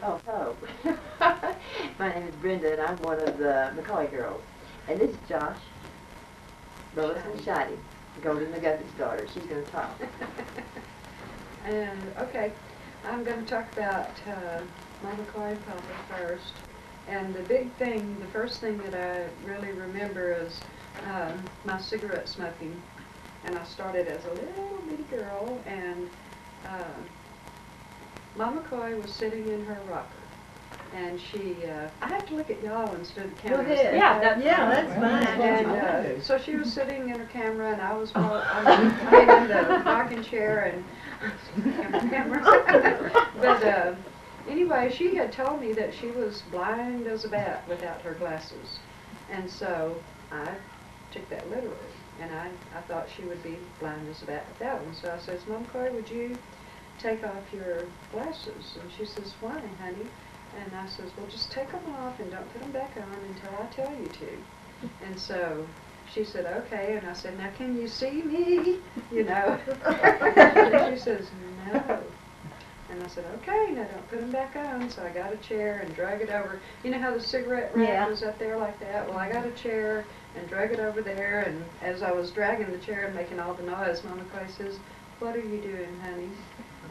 Oh, hello. My name is Brenda, and I'm one of the McCoy girls. And this is Josh, Lois, and Shadi, Golden McGuffey's daughter. She's going to talk. And, okay, I'm going to talk about my McCoy and Papa first. And the first thing that I really remember is my cigarette smoking. And I started as a little bitty girl, and Mama McCoy was sitting in her rocker. And I have to look at y'all instead of the camera. Go ahead. That's fine. And so she was sitting in her camera, and I was in the rocking chair and camera. But anyway, she had told me that she was blind as a bat without her glasses. And so I took that literally. And I thought she would be blind as a bat without them. So I says, Mom Coy, would you take off your glasses? And she says, why, honey? And I says, well, just take them off and don't put them back on until I tell you to. And so she said, okay. And I said, now can you see me? You know. And she says, no. And I said, okay, now don't put them back on. So I got a chair and drug it over. You know how the cigarette rack was up there like that? Well, I got a chair and drug it over there. And as I was dragging the chair and making all the noise, Mama Coy says, what are you doing, honey?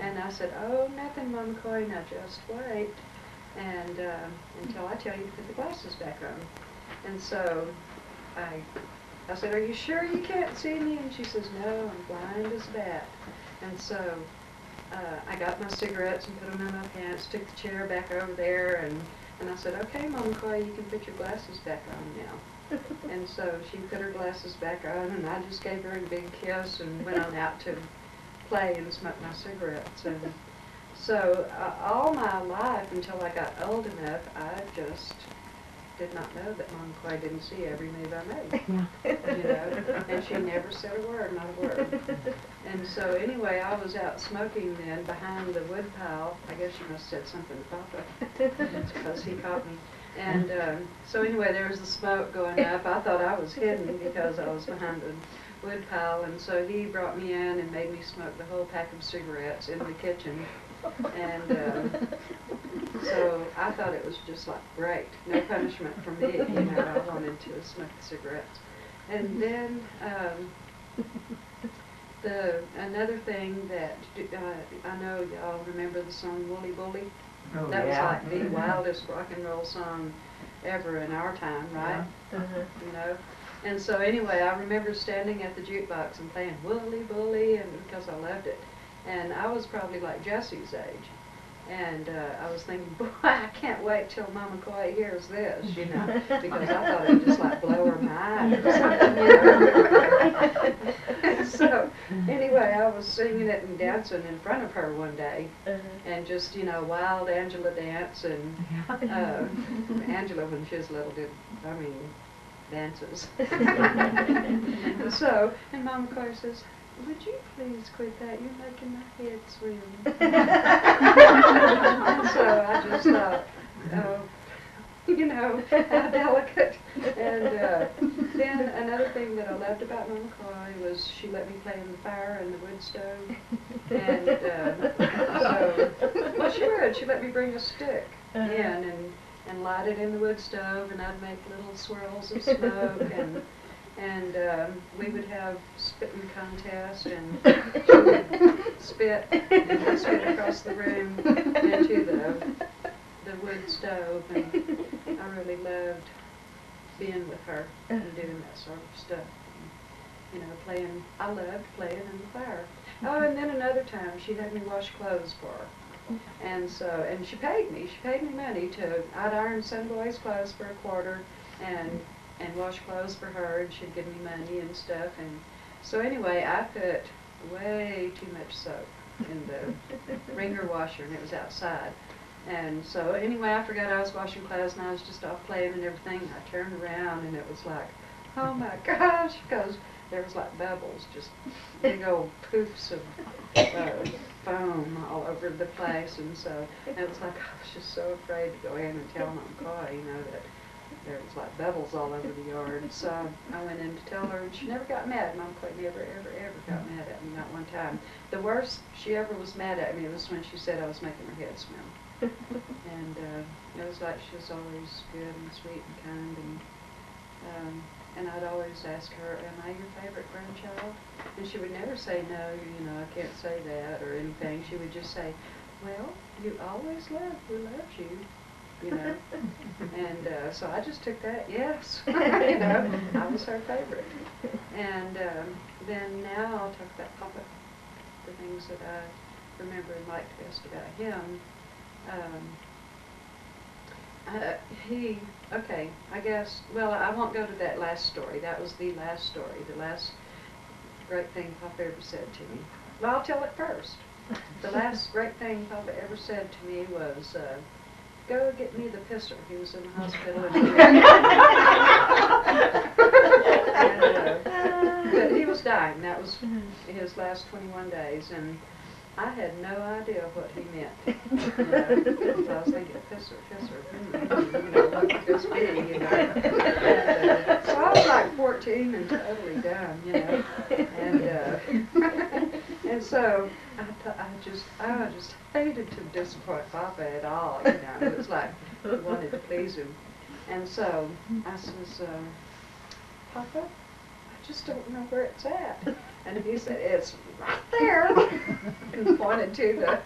And I said, oh, nothing, Mama Coy, now just wait. And until I tell you to put the glasses back on. And so I said, are you sure you can't see me? And she says, no, I'm blind as a bat. And so I got my cigarettes and put them in my pants, took the chair back over there, and I said, okay, Mama Coy, you can put your glasses back on now. And so she put her glasses back on, and I just gave her a big kiss and went on out to play and smoke my cigarettes. And so all my life until I got old enough, I just did not know that Mama Coy didn't see every move I made. You know, and she never said a word, not a word. And so anyway, I was out smoking then behind the wood pile. I guess she must have said something to Papa because he caught me. And so anyway, there was the smoke going up. I thought I was hidden because I was behind the wood pile, and so he brought me in and made me smoke the whole pack of cigarettes in the kitchen. And so I thought it was just like great, no punishment for me, you know, I wanted to smoke the cigarettes. And then another thing that I know y'all remember the song Woolly Bully. Oh, that was like the wildest rock and roll song ever in our time, right? You know. And so anyway, I remember standing at the jukebox and playing Woolly Bully, and because I loved it. And I was probably like Jesse's age. And I was thinking, boy, I can't wait till Mama Coy hears this, you know, because I thought it would just like blow her mind or something, you know. So anyway, I was singing it and dancing in front of her one day, and just, you know, wild Angela dance, and Angela, when she was little, dances. So, and Mama Coy says, would you please quit that? You're making my head swim. And so I just thought, oh, you know, how delicate. And then another thing that I loved about Mama Coy was she let me play in the fire in the wood stove. And so, well, she would. She let me bring a stick in and light it in the wood stove, and I'd make little swirls of smoke, and we would have spitting contest, and she would spit across the room into the wood stove, and I really loved being with her and doing that sort of stuff. And, you know, I loved playing in the fire. Oh, and then another time she had me wash clothes for her. And so, and she paid me money I'd iron some boys' clothes for $1, and wash clothes for her, and she'd give me money and stuff. And so anyway, I put way too much soap in the wringer washer, and it was outside. And so anyway, I forgot I was washing clothes, and I was just off playing and everything. I turned around, and it was like, oh my gosh, because there was like bubbles, just big old poofs of foam all over the place. And so it was like, I was just so afraid to go in and tell Mom Coy, you know, that there was like bubbles all over the yard. So I went in to tell her, and she never got mad. Mom Coy never, ever, ever got mad at me, not one time. The worst she ever was mad at me was when she said I was making her head swim. And it was like she was always good and sweet and kind, and I'd always ask her, am I your favorite grandchild? And she would never say no, you know, I can't say that or anything. She would just say, well, you always loved, we loved you, you know. And so I just took that, yes, you know, I was her favorite. And then now I'll talk about Papa, the things that I remember and liked best about him. Okay, I guess, well, I won't go to that last story. That was the last story, the last great thing Papa ever said to me. Well, I'll tell it first. The last great thing Papa ever said to me was, go get me the pisser. He was in the hospital. But he was dying. That was his last 21 days. And I had no idea what he meant. You know, so I was thinking, pisser, you know, what could this be, you know? And, so I was like 14 and totally dumb, you know. And so I just hated to disappoint Papa at all, you know. It was like I wanted to please him. And so I says, Papa, I just don't know where it's at. And he said, it's right there. And pointed to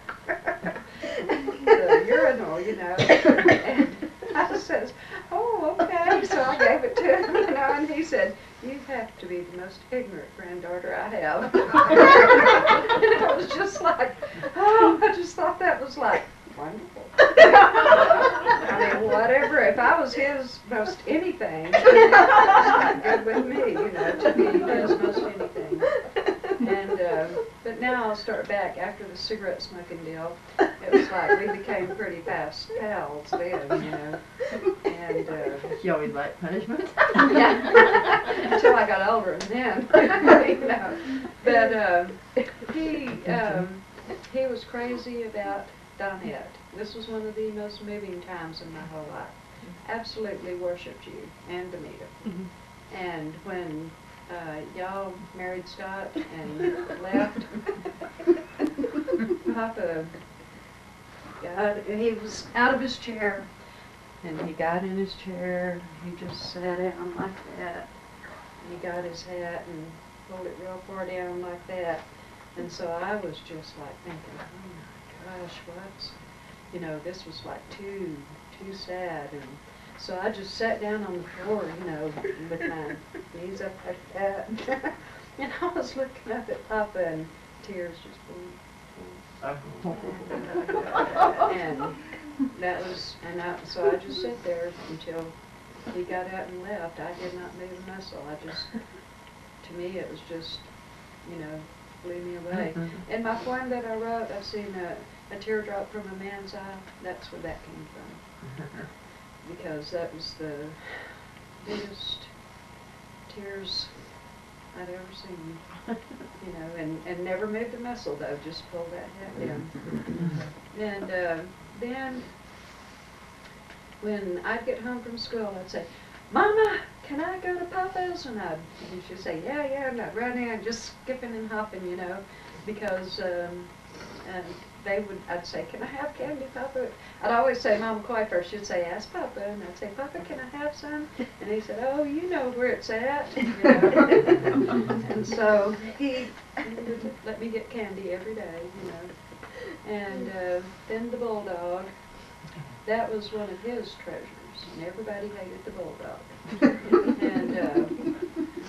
the urinal, you know. And I says, oh, okay. So I gave it to him, you know, and he said, you have to be the most ignorant granddaughter I have. And I was just like, oh, I just thought that was like wonderful. I mean, whatever, if I was his most anything, it's not good with me, you know, to be his most anything. And, but now I'll start back after the cigarette smoking deal. It was like we became pretty fast pals then, you know. And, She always liked punishment. yeah, until I got older and then, you know. But he was crazy about Donette. This was one of the most moving times in my whole life. Absolutely worshipped you and Anita. And when y'all married Scott and left, Papa he was out of his chair, and he got in his chair, he just sat down like that, and he got his hat and pulled it real far down like that. And so I was just like thinking, oh my gosh, what's, you know, this was like too sad. And so I just sat down on the floor, you know, with my knees up like that. And I was looking up at Papa, and tears just and that was, so I just sat there until he got out and left. I did not move a muscle. To me, it was just, you know, blew me away. And my poem that I wrote, I've seen a teardrop from a man's eye. That's where that came from. Because that was the biggest tears I'd ever seen, you know, and never moved a muscle though, just pulled that hat down. And then when I'd get home from school, I'd say, Mama, can I go to Papa's? And she'd say, yeah, and I'd run in, just skipping and hopping, you know, because I'd say, can I have candy, Papa? I'd always say Mama Coy first. She'd say, ask Papa. And I'd say, Papa, can I have some? And he said, oh, you know where it's at. You know? And so he would let me get candy every day, you know. And then the bulldog, that was one of his treasures. And everybody hated the bulldog. And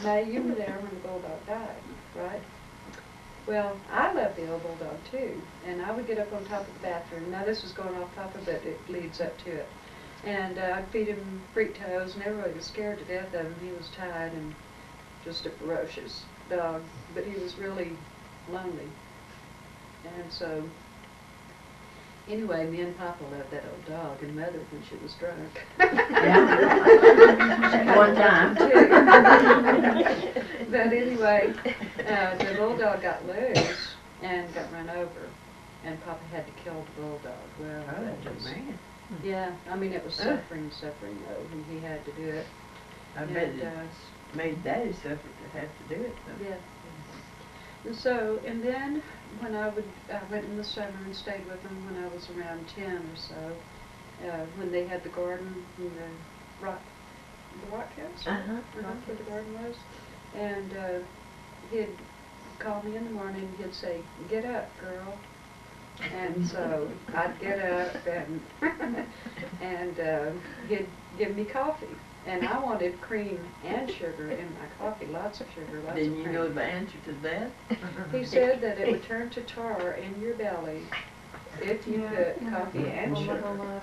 May, you were there when the bulldog died, right? Well, I loved the old bulldog too, and I would get up on top of the bathroom. Now this was going off topic, but it leads up to it. And I'd feed him freak toes, and everybody was scared to death of him. He was tied and just a ferocious dog, but he was really lonely. And so, anyway, me and Papa loved that old dog, and Mother when she was drunk. Yeah. One time. Too. But anyway, the bulldog got loose and got run over, and Papa had to kill the bulldog. Well, that was, man. Yeah, I mean it was suffering though, and he had to do it. I bet it made Daddy suffer to have to do it though. Yeah. And so, and then when I went in the summer and stayed with them when I was around 10 or so, when they had the garden in the rock house, that's where the garden was, and he'd call me in the morning and he'd say, "Get up, girl." And so I'd get up and he'd give me coffee. And I wanted cream and sugar in my coffee, lots of sugar, lots of cream. Did you know the answer to that? He said that it would turn to tar in your belly if you put coffee and sugar.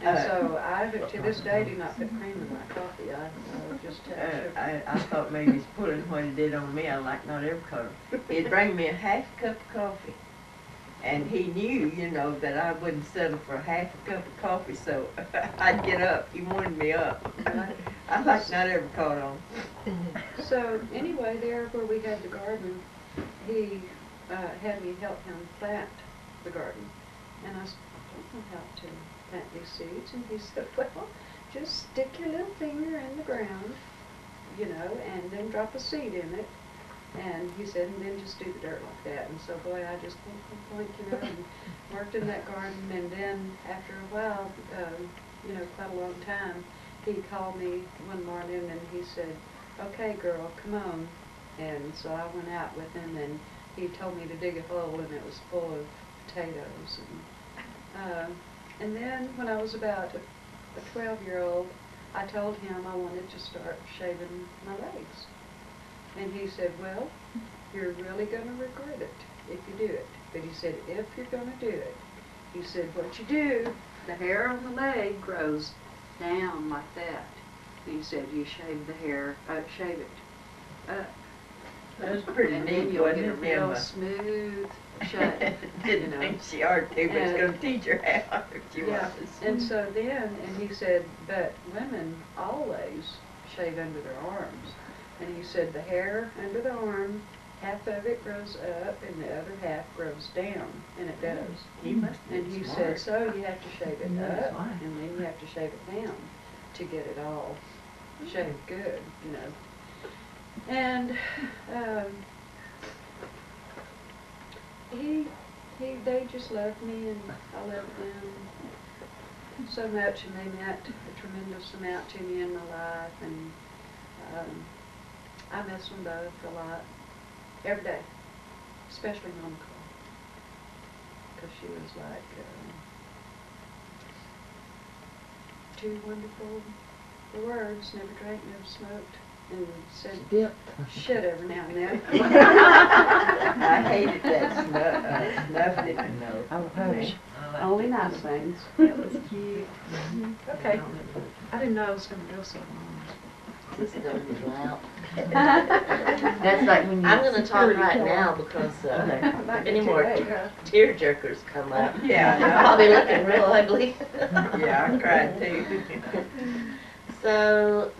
And so I, to this day, do not put cream in my coffee. I just have sugar. I thought maybe he's pulling what he did on me. I like not every color. He'd bring me a half cup of coffee. And he knew, you know, that I wouldn't settle for half a cup of coffee, so I'd get up. He wanted me up. I like not ever caught on. So anyway, there where we had the garden, he had me help him plant the garden. And I said, "I don't know how to plant these seeds." And he said, "Well, just stick your little finger in the ground, you know, and then drop a seed in it." And he said, "And then just do the dirt like that." And so, boy, I just point, you know, and worked in that garden. And then after a while, you know, quite a long time, he called me one morning and he said, "Okay, girl, come on." And so I went out with him and he told me to dig a hole and it was full of potatoes. And then when I was about a 12-year-old, I told him I wanted to start shaving my legs. And he said, "Well, you're really going to regret it if you do it." But he said, "If you're going to do it," he said, "what you do, the hair on the leg grows down like that." And he said, "You shave the hair, shave it up. That was pretty And neat, then you'll wasn't get a it, real Emma? smooth shave." Didn't you know. think she ought to, but it's going to teach her how if she Yeah. was. And so then, and he said, "But women always shave under their arms." And he said, "The hair under the arm, half of it grows up and the other half grows down." And it does. He must be And he smart. said, "So you have to shave it That's up right. and then you have to shave it down to get it all shaved good, you know." And they just loved me and I loved them so much, and they meant a tremendous amount to me in my life, and I miss them both a lot, every day, especially Mama Cole, because she was like too wonderful for words, never drank, never smoked, and said shit every now and then. I hated that snuff, didn't know. Oh, hush. Only nice things. That was cute. Okay. I didn't know I was going to go so long. This is going to be loud. That's like when you. I'm going to talk right now because if any more tear jerkers come up, Yeah, I'll be looking real ugly. Yeah, I cried too. So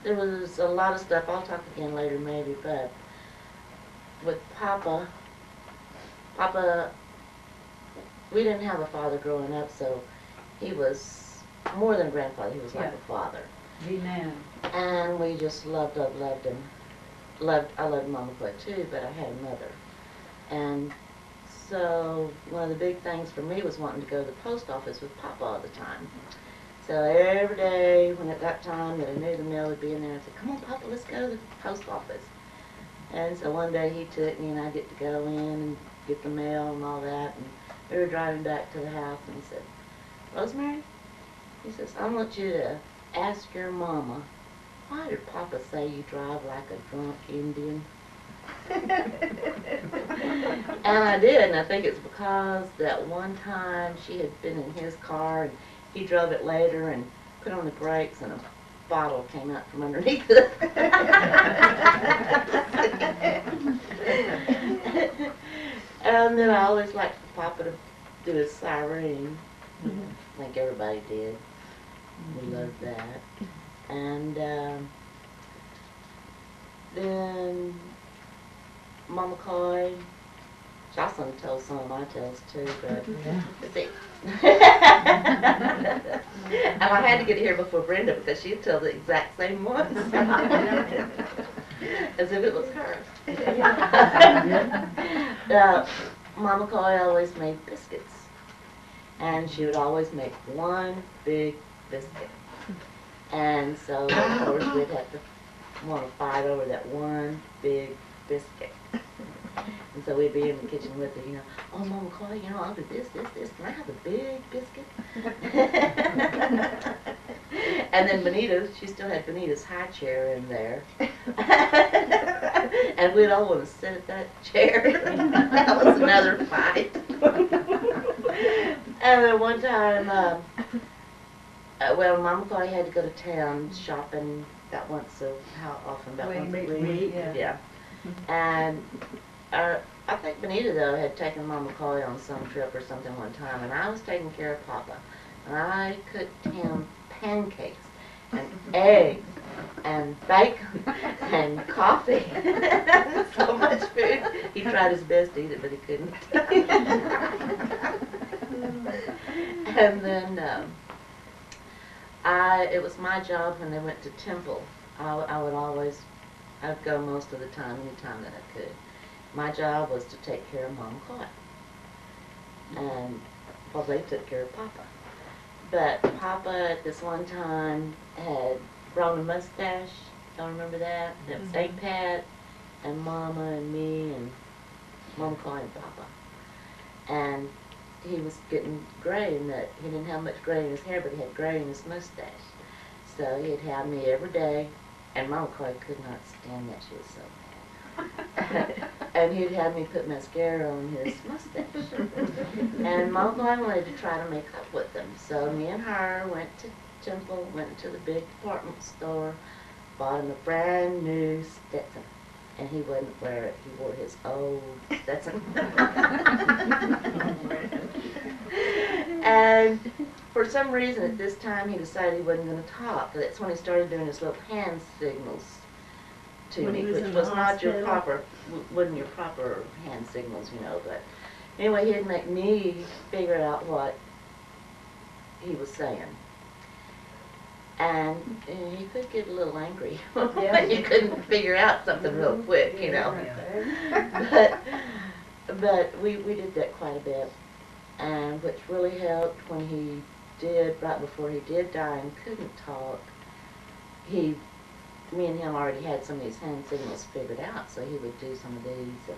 there was a lot of stuff. I'll talk again later maybe, but with Papa, we didn't have a father growing up, so he was more than a grandfather. He was like a father. Amen. And we just loved him. I loved Mama Clay too, but I had a mother. And so one of the big things for me was wanting to go to the post office with Papa all the time. So every day when it got time that I knew the mail would be in there, I'd say, "Come on, Papa, let's go to the post office." And so one day he took me and I get to go in and get the mail and all that. And we were driving back to the house and he said, "Rosemary," he says, "I want you to ask your mama, why did Papa say you drive like a drunk Indian?" And I did, and I think it's because that one time she had been in his car and he drove it later and put on the brakes and a bottle came out from underneath it. And then I always liked for Papa to do his siren. I think everybody did. We loved that. And then Mama Coy, Jocelyn tells some of my tales too, but let's see. And I had to get here before Brenda because she'd tell the exact same ones. As if it was her. Mama Coy always made biscuits. And she would always make one big biscuit. And so, of course, we'd have to want to fight over that one big biscuit. And so we'd be in the kitchen with her, oh, Mama Coy, I'll do this. Can I have a big biscuit? And then Benita, she still had Benita's high chair in there. And we'd all want to sit at that chair. That was another fight. And then one time, Mama Coy had to go to town shopping about once how often? About once a week? Yeah. And I think Benita, though, had taken Mama Coy on some trip or something one time, and I was taking care of Papa. And I cooked him pancakes and eggs and bacon and coffee. So much food. He tried his best to eat it, but he couldn't. And then it was my job when they went to Temple. I'd go most of the time, any time that I could. My job was to take care of Mama Coy. And, well, they took care of Papa. But Papa at this one time had grown a mustache. Y'all remember that? That was Aunt Pat and Mama and me and Mama Coy and Papa. And he was getting gray in that, he didn't have much gray in his hair, but he had gray in his mustache. So he'd have me every day, and Mama Coy could not stand that, she was so mad. And he'd have me put mascara on his mustache. And Mama Coy wanted to try to make up with him. So me and her went to Temple, went to the big department store, bought him a brand new Stetson. And he wouldn't wear it. He wore his old Stetson. And for some reason at this time he decided he wasn't going to talk. That's when he started doing his little hand signals to me, which was not your proper, wasn't your proper hand signals, but anyway, he'd make me figure out what he was saying. And he could get a little angry when you couldn't figure out something real quick, But we did that quite a bit, and which really helped when he did, right before he did die and couldn't talk, me and him already had some of these hand signals figured out, so he would do some of these,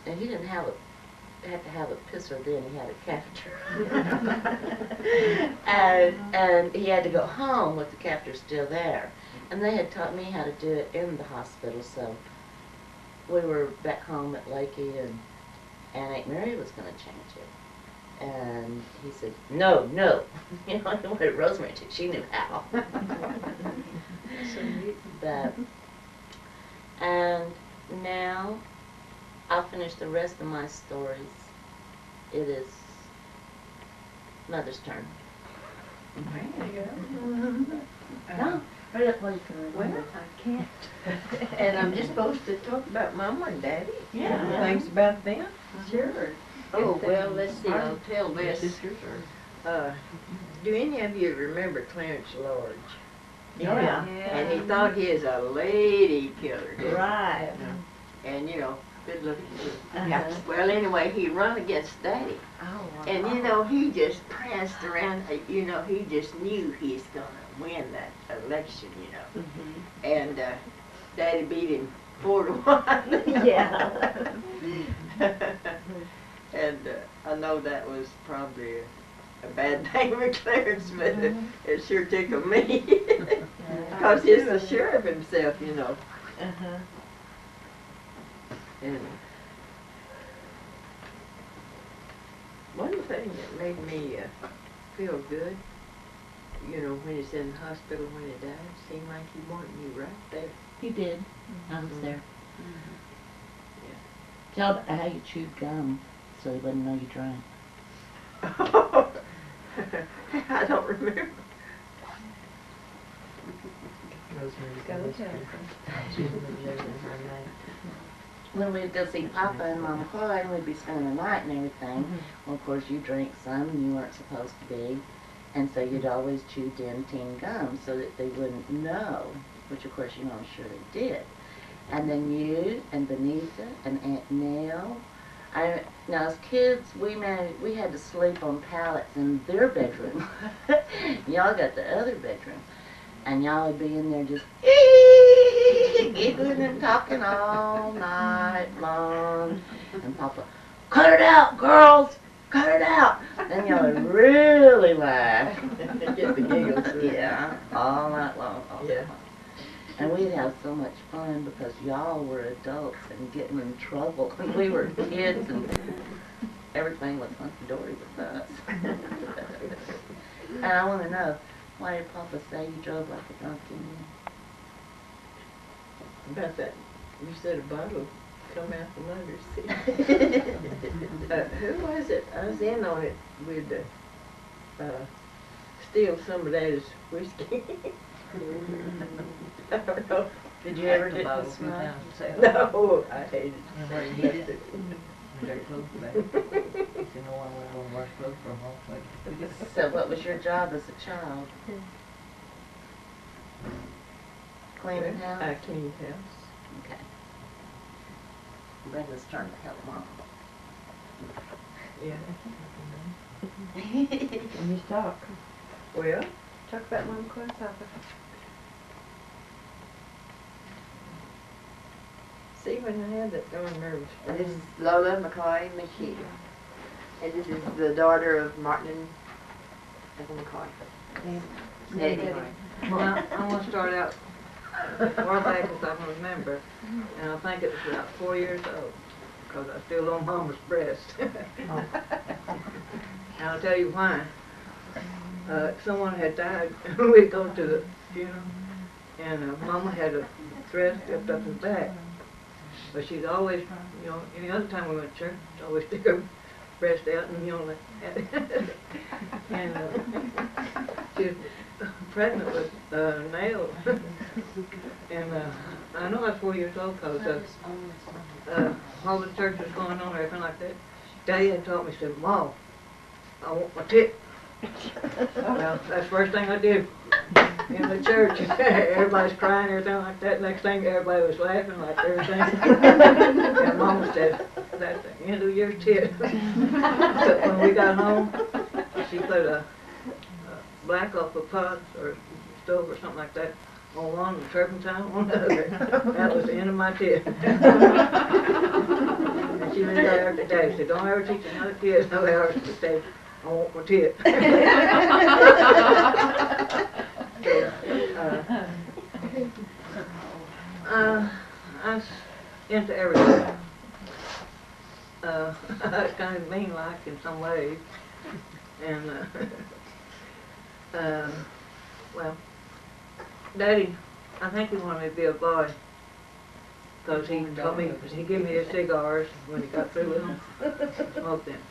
and he didn't have had to have a pisser then, he had a catheter. and he had to go home with the catheter still there. And they had taught me how to do it in the hospital, so we were back home at Lakey, and Aunt Mary was going to change it. And he said, no. He wanted Rosemary to. She knew how. And now I'll finish the rest of my stories. It is Mother's turn. No. Hurry up while you can remember. Well, I can't. And I'm just supposed to talk about Mama and Daddy? Yeah. Things about them? Sure. Oh, well, let's see, I'll tell this. Sisters Do any of you remember Clarence Lodge? Yeah. And he thought he was a lady killer, didn't he? Right. And, good looking too. Yeah. Well, anyway, he run against Daddy. Oh, And, he just pranced around, he just knew he was going to win that election, And Daddy beat him 4-1. Yeah. And I know that was probably a bad thing for Clarence, but it sure tickled me. Because he's the sheriff himself, Uh-huh. And one thing that made me feel good, when he's in the hospital when he died, seemed like he wanted me right there. You did. I was there. Tell about how you chewed gum so he wouldn't know you drank. I don't remember. When we'd go see Papa and Mama Coy, and we'd be spending the night and everything, well, of course, you drank some and you weren't supposed to be, and so you'd always chew Dentyne gum so that they wouldn't know, which, of course, I'm sure they did. And then you and Benita and Aunt Nell. Now as kids, we had to sleep on pallets in their bedroom. Y'all got the other bedroom. And y'all would be in there just giggling and talking all night long. And Papa, cut it out, girls! Cut it out! Then y'all would really laugh. Get the giggles through. Yeah, all night long. All Yeah. night long. And we'd have so much fun because y'all were adults and getting in trouble. And we were kids and everything was hunky-dory with us. And I want to know, why did Papa say you drove like a donkey? About that, you said a bottle come out from under his seat. Who was it? I was in on it with steal some of that as whiskey. I don't know. Did you ever Did do the smoke? No, I hated And where you hid it? Very close to that. You know, I went on wash clothes from home. So what was your job as a child? Cleaning house? I cleaned house. Okay. Brenda's trying to help Mom. Yeah. And you talk. Well, Talk about Mom Claire, Papa. see, when I had that darn nervous And this is breakdown, Lola McCoy McKee. And this is the daughter of Martin and McCoy. Nettie. Well, I'm gonna start out as far back as I can remember, and I think it was about 4 years old, because I was still on Mama's breast. And I'll tell you why. Someone had died, we go to the funeral, and Mama had a dress kept up his back. But she'd always, you know, any other time we went to church, she'd always stick her breast out and, you know, like that. And she was pregnant with nails. And I know I was 4 years old because all the church was going on and everything like that. Daddy had taught me, said, Mom, I want my tit. Well, that's the first thing I did in the church. Everybody's crying, everything like that. Next thing, everybody was laughing like everything. And Mama said, that's the end of your tit. So when we got home, she put a black off a pot or stove or something like that on one and turpentine on the other. That was the end of my tit. And she went there every day. She said, don't ever teach another kid no hours to say, I want my tit. I was into everything. I was kind of mean-like in some ways. And, well, Daddy, I think he wanted me to be a boy. Because he told me, he gave me his cigars when he got through with them. Smoked them.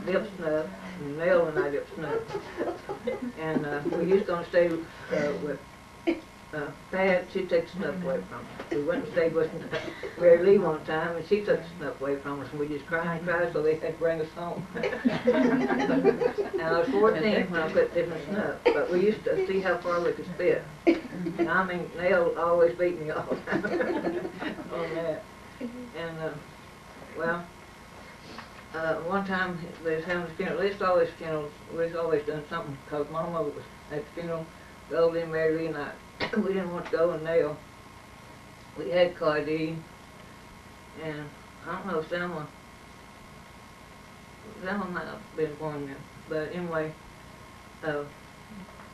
Dip snuff, and Nell and I dip snuff. And we used to stay with Pat. She took snuff away from us. We went and stayed with Mary Lee one time, and she took snuff away from us, and we just cried and cried, so they had to bring us home. And I was 14 when I quit dipping snuff, but we used to see how far we could spit. And I mean, Nell always beat me all the time on that. And, well, one time they was having a funeral. There's always funerals. We've always done something because Mama was at the funeral. Goldie and Mary Lee and I, we didn't want to go, and Nell. We had Cardi, and I don't know, Selma might have been born then. But anyway,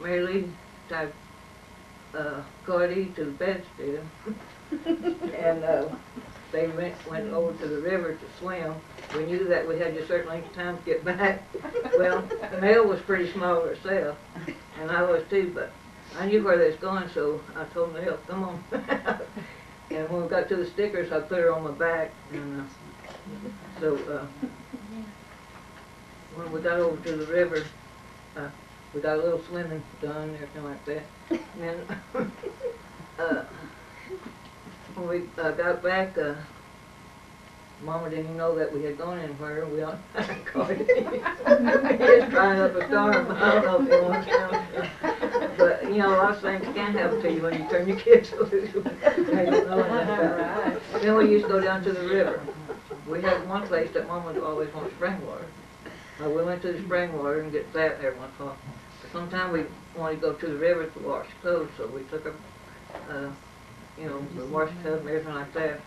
Mary Lee tied Cardi to the bedstead, and they went over to the river to swim. We knew that we had just a certain length of time to get back. Well, Nell was pretty small herself, and I was too, but I knew where they was going, so I told Nell, come on. And when we got to the stickers, I put her on my back, and so when we got over to the river, we got a little swimming done, everything like that. And then when we got back, Mama didn't even know that we had gone anywhere. We all caught it. He was trying up a storm. I don't know if he wants to. But you know, a lot of things can happen to you when you turn your kids loose. They don't know anything about it. Then we used to go down to the river. We had one place that Mom would always want spring water. We went to the spring water and get that every once in a while. Sometimes we wanted to go to the river to wash clothes, so we took a, you know, the wash tub and everything like that.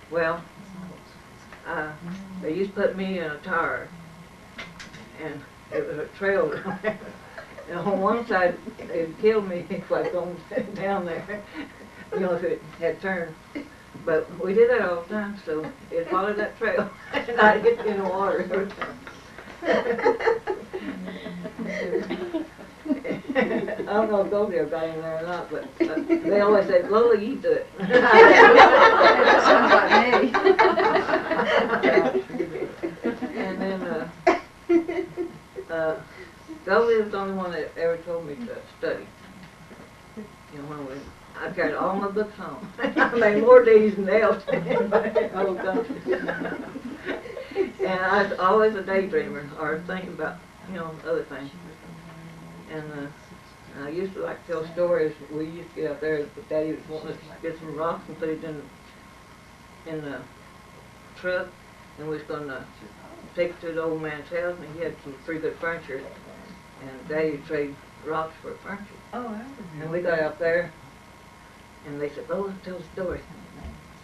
Well, they used to put me in a tire, and it was a trail down there. And on one side, it would kill me if I'd gone down there, you know, if it had turned. But we did that all the time, so it followed that trail, and I'd get in the water every time. I don't know if Goldie ever got in there or not, but they always say, Lola, you do it. That sounds like me. And then, Goldie was the only one that ever told me to study. You know, when I carried all my books home. I made more D's than L's than anybody in the whole country. And I was always a daydreamer, or thinking about, you know, other things. And I used to like to tell stories. We used to get out there, but Daddy was wanting us to get some rocks and put it in the truck, and we was going to take it to the old man's house, and he had some pretty good furniture, and Daddy would trade rocks for furniture. Oh, And we got out there, and they said, "Oh, let's tell the story."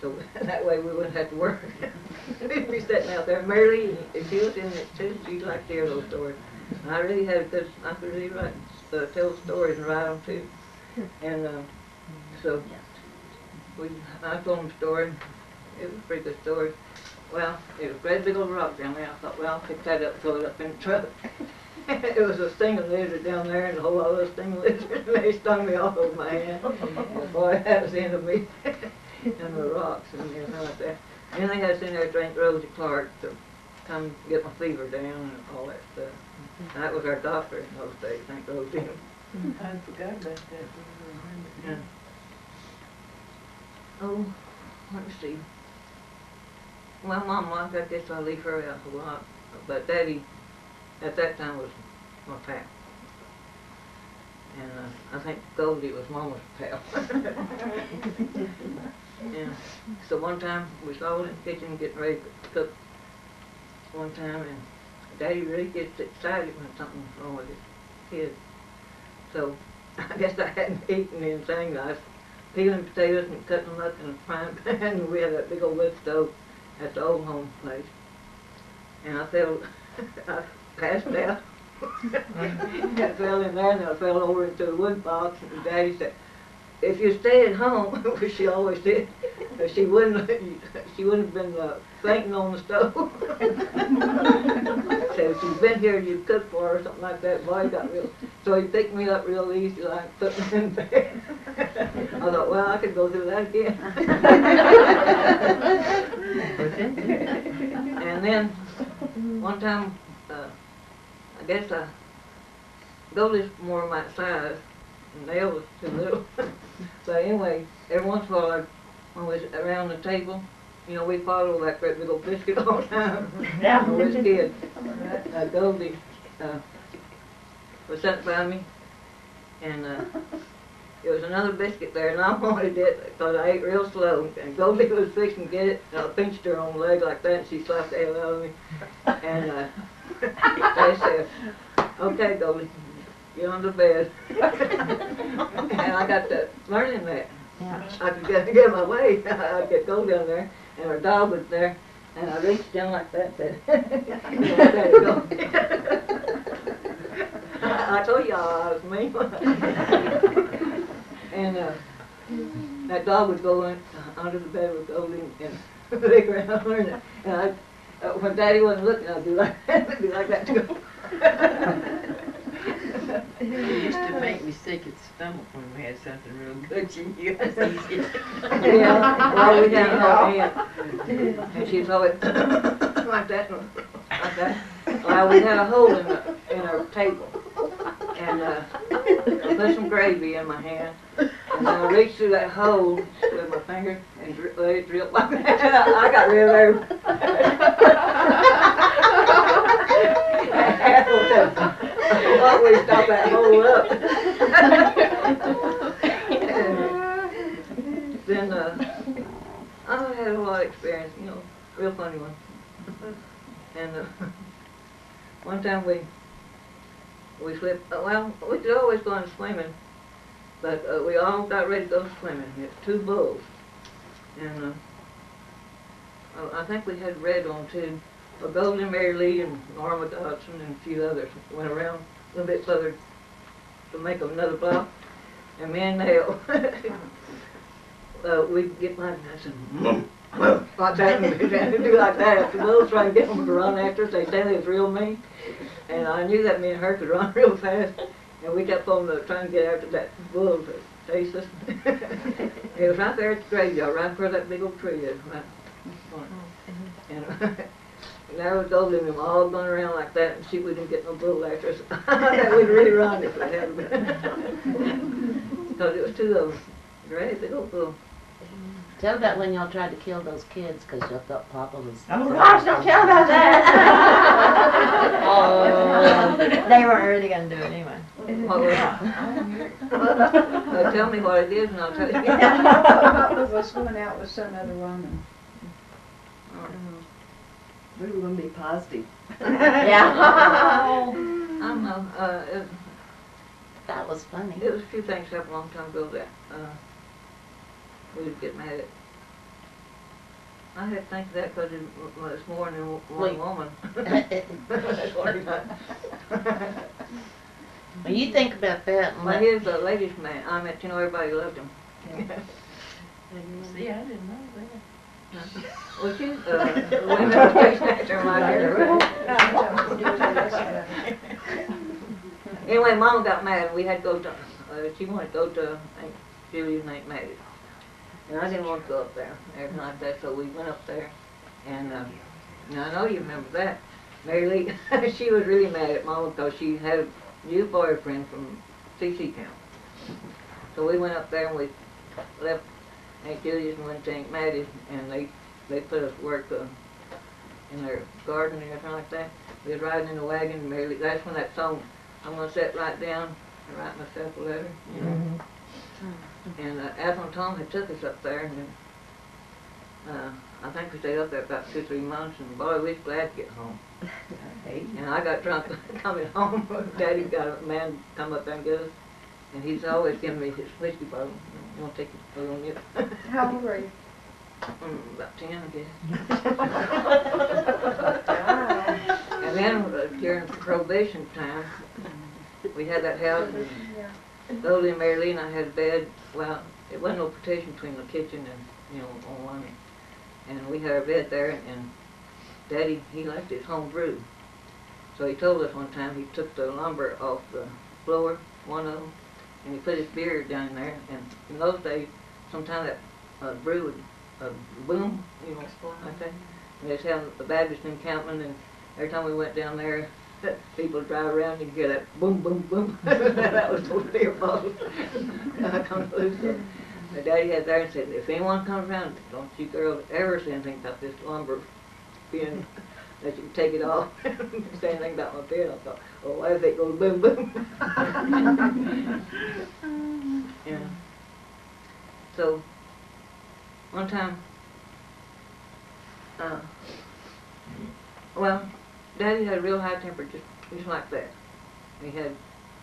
So that way we wouldn't have to work. We'd be sitting out there. Mary, if she was in it too, she'd like to hear those stories. And I really had a good, I could really write, tell stories and write them too. And so I told them a story. It was a pretty good story. Well, it was a great big old rock down there. I thought, well, I'll pick that up and throw it up in the truck. It was a stinging lizard down there and a whole lot of stinging lizards, and they stung me all over my hand. And boy, that was the end of me. And the rocks and everything like that. And they had us in there to drink Rosie Clark to come get my fever down and all that stuff. And that was our doctor in those days, thank Rosie. I forgot about that. Yeah. Oh, let me see. Well, Mom, I guess I leave her out a lot. But Daddy, at that time, was my pal. And I think Goldie was Mama's pal. And so one time we was all in the kitchen getting ready to cook one time, and Daddy really gets excited when something's wrong with his kid. So I guess I hadn't eaten anything. I was peeling potatoes and cutting them up in a frying pan, and we had that big old wood stove at the old home place. And I passed out. I fell in there, and I fell over into the wood box, and Daddy said, "If you stay at home," which she always did, she wouldn't have been fainting on the stove. So if you'd been here, you'd cook for her or something like that. Boy, he got real. So he picked me up real easy, like put me in bed. I thought, well, I could go through that again. And then one time, I guess Goldie's more my size, and Nell was too little. But anyway, every once in a while, when we was around the table, you know, we followed that great big old biscuit all the time. When we was kids. Goldie was sitting by me, and there was another biscuit there, and I wanted it because I ate real slow. And Goldie was fixing to get it, and I pinched her on the leg like that, and she slapped the hell out of me. And they said, "Okay, Goldie, get on the bed." And I got to learning that. I could get my way. I'd get Goldie down there, and our dog was there, and I reached down like that, said, "There you go." I told y'all I was mean. And that dog would go under the bed with Goldie and lick around her, and when Daddy wasn't looking, I'd be like that, too. It used to make me sick at the stomach when we had something real good. You knew it was easy. Yeah, well, we had her hand, and she was always like that, like that. Well, we had a hole in our table, and I put some gravy in my hand, and I reached through that hole with my finger and let it drip like that. I got rid of everything. Well, we stopped that hole up. Then I had a lot of experience, you know, real funny one. And one time we slipped. Well, we could always go on swimming, but we all got ready to go swimming. We had 2 bulls, and I think we had red on too. Well, Golden Mary Lee and Norma Dodson and a few others went around a little bit further to make another block. And me and Nell, we'd get mine and I said, like that, and do like that. The bulls trying to get them to run after us. They said it was real mean. And I knew that me and her could run real fast. And we kept on trying to get after that bull to chase us. It was right there at the graveyard, right where that big old tree is. Right. And there was Golden and them all going around like that, and see we didn't get no bull after us. We'd really run if we had been. Because it was 2 of them. Great big old bull. Tell about when y'all tried to kill those kids because y'all thought Papa was... Oh gosh, don't tell about that. They weren't really gonna do it anyway. What was it? Tell me what it is and I'll tell you. Papa was going out with some other woman. We were gonna be positive. Yeah. I don't know. That was funny. It was a few things happened a long time ago that we would get mad at. I had to think of that because it was more than one woman. That's what it was. When you think about that, and Well, he was a ladies' man. I mean, you know, everybody loved him. See, I didn't know that. Well, she's women station actor right here. Anyway, Mom got mad and we had to go to, she wanted to go to Aunt Julia's and Aunt Maggie's. And I didn't want to go up there, everything like that, so we went up there. And now I know you remember that. Mary Lee, she was really mad at Mama because she had a new boyfriend from CC Camp. So we went up there and we left Aunt Julia's and went to Aunt Maggie's, and they put us to work in their garden and everything like that. We was riding in the wagon, and Mary Lee, that's when that song, I'm going to sit right down and write myself a letter, you know. And Ethel and Tom had took us up there, and then I think we stayed up there about 2 or 3 months, and boy, we was glad to get home. And I got drunk coming home. Daddy got a man come up there and get us, and he's always giving me his whiskey bottle. You want to take it on you? How old were you? About 10, I guess. And then during probation time, we had that house, and Goldie and Mary Lee and I had a bed. Well, it wasn't no partition between the kitchen and, you know, on one end. And we had our bed there, and Daddy, he liked his home brew. So he told us one time he took the lumber off the floor, one of them, and he put his beer down in there. And in those days, sometimes that brew would boom, you know, like that. And they had the Baptist encampment, and every time we went down there, people drive around, you could hear that boom, boom, boom. That was the beer bottle. I come loose. So my Daddy had there and said, if anyone comes around, don't you girls ever say anything about this lumber being, that you can take it off. Say anything about my beer. I thought, oh, why did it go boom, boom? Yeah. So, one time, well, Daddy had a real high temper, just like that. We had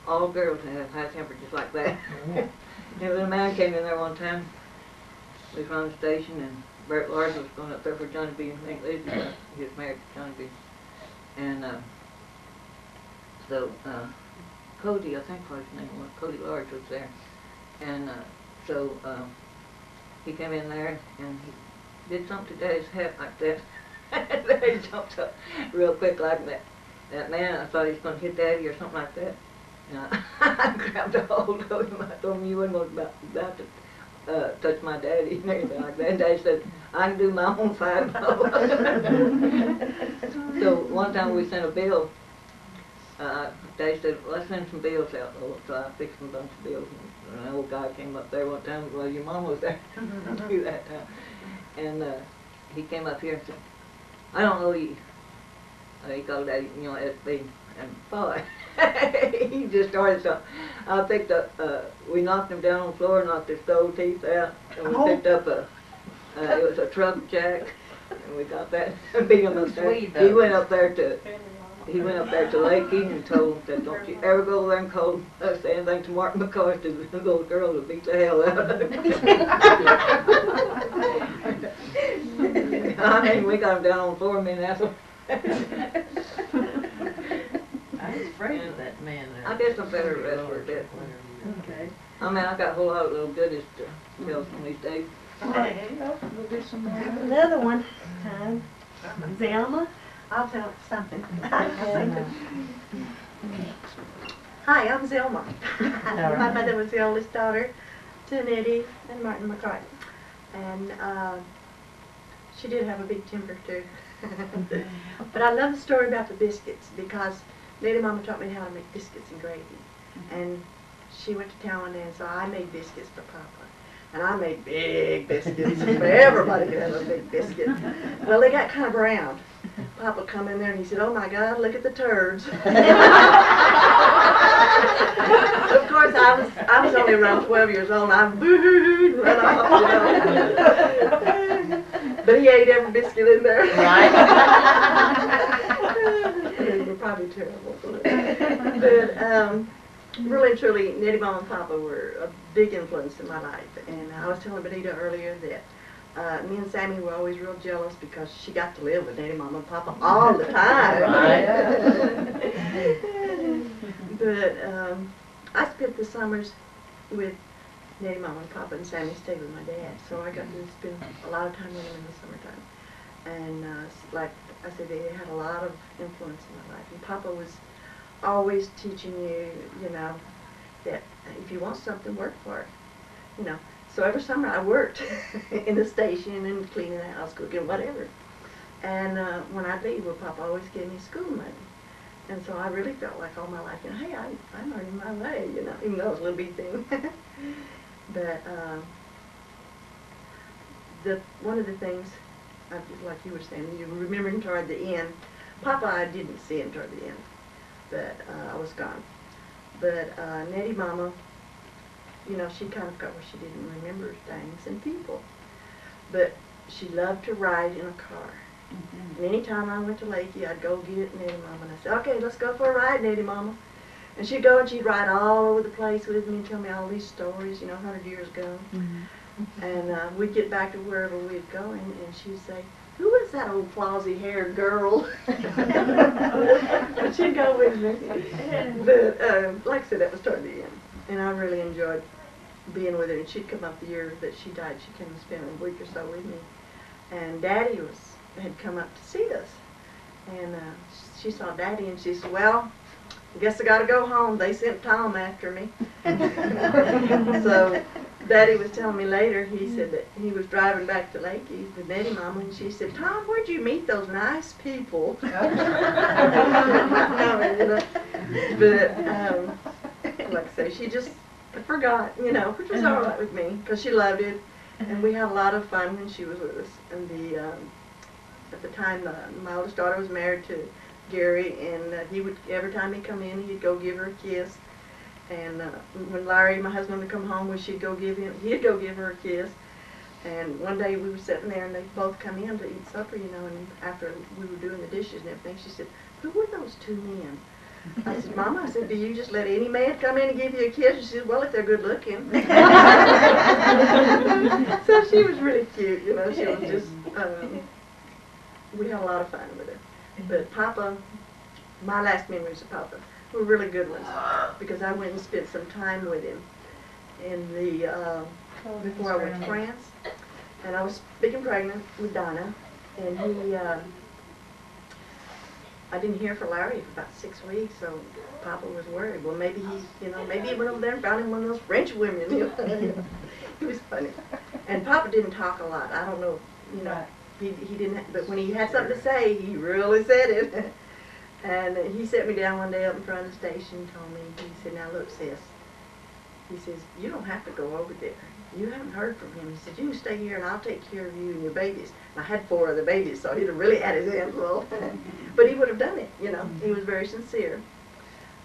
all girls that had high temper just like that. And when a man came in there one time, we was on the station, and Bert Larson was going up there for Johnny B. and Aunt Lizzie, he was married to Johnny B. And so Cody, I think what his name was, Cody Large was there. And so he came in there and he did something to Daddy's hat like that. He jumped up real quick like that. That man, I thought he was going to hit Daddy or something like that. And I grabbed a hold of him. I told him you wasn't going to about to touch my daddy and everything like that. And Daddy said, I can do my own fight. So one time we sent a bill. Daddy said, well, let's send some bills out. So I fixed a bunch of bills. And an old guy came up there one time. Well, your mom was there to do that time. And he came up here and said, I don't know you. He called Daddy, you know, SB. And boy, he just started so. I picked up, we knocked him down on the floor, knocked his stove teeth out, and we picked up it was a truck jack, and we got that, and beat him up there. He went up there to Lakey and told him that don't you ever go there and call say anything to Martin McCoy, to the little girl will beat the hell out of him. I mean, we got him down on the floor, me and Ethel. I was afraid of that man there. I guess I'm better wrestler than that. Okay. I mean, I got a whole lot of little goodies to tell some of these days. We'll do some more. Another one time, Zelma, I'll tell something. Hi, I'm Zelma. My mother was the oldest daughter to Nettie and Martin McCartney. And she did have a big temper too. But I love the story about the biscuits because Nettie Mama taught me how to make biscuits and gravy. And she went to town one day and so I made biscuits for Papa. And I made big biscuits for everybody could have a big biscuit. Well, they got kind of brown. Papa come in there and he said, "Oh my God, look at the turds." Of course, I was only around 12 years old and I booed and ran off, you know. But he ate every biscuit in there. Right. They were probably terrible. But really and truly, Nettie Mom and Papa were a big influence in my life. And I was telling Benita earlier that me and Sammy were always real jealous because she got to live with Nettie Mom and Papa all the time. But I spent the summers with Nettie Mom and Papa, and Sammy stayed with my dad. So I got to spend a lot of time with them in the summertime. And like I said, they had a lot of influence in my life. And Papa was always teaching you, you know, that if you want something, work for it, you know. So every summer I worked in the station and cleaning the house, cooking, whatever. And when I'd leave, well, Papa always gave me school money. And so I really felt like all my life, you know, hey, I'm earning my way, you know, even though it was a little bitty thing. But one of the things, like you were saying, you remembering toward the end, Papa I didn't see him toward the end, but I was gone. But Nettie Mama, you know, she kind of got where she didn't remember things and people. But she loved to ride in a car. And anytime I went to Lakey, I'd go get Nettie Mama, and I'd say, "Okay, let's go for a ride, Nettie Mama." And she'd go and she'd ride all over the place with me and tell me all these stories, you know, 100 years ago. And we'd get back to wherever we'd going, and she'd say, "Who is that old flossy-haired girl?" And she'd go with me. But like I said, that was toward the end. And I really enjoyed being with her. And she'd come up the year that she died. She came and spent a week or so with me. And Daddy had come up to see us. And she saw Daddy, and she said, "Well, I guess I got to go home. They sent Tom after me." So Daddy was telling me later, he said that he was driving back to Lakey with Nettie Mama, and she said, "Tom, where'd you meet those nice people?" No, you know. But like I say, she just forgot, you know, which was all right with me, because she loved it, and we had a lot of fun when she was with us. And at the time, my oldest daughter was married to Gary, and he would, every time he'd come in, he'd go give her a kiss. And when Larry, my husband, would come home, he'd go give her a kiss. And one day we were sitting there, and they both come in to eat supper, you know, and after we were doing the dishes and everything, she said, "Who were those two men?" I said, "Mama," I said, "do you just let any man come in and give you a kiss?" She said, "Well, if they're good looking." So she was really cute, you know, she was just, we had a lot of fun with her. But Papa, my last memories of Papa were really good ones, because I went and spent some time with him in the, before I went to France. And I was big and pregnant with Donna, and he, I didn't hear from Larry for about 6 weeks, so Papa was worried. Well, maybe he, you know, maybe he went over there and found him one of those French women, you know. He was funny. And Papa didn't talk a lot. I don't know, you know, he didn't, but when he had something to say, he really said it. And he sat me down one day up in front of the station and told me, he said, "Now look, sis," he says, "you don't have to go over there. You haven't heard from him." He said, "You can stay here and I'll take care of you and your babies." And I had 4 other babies, so he'd have really had his hands full. But he would have done it, you know. He was very sincere.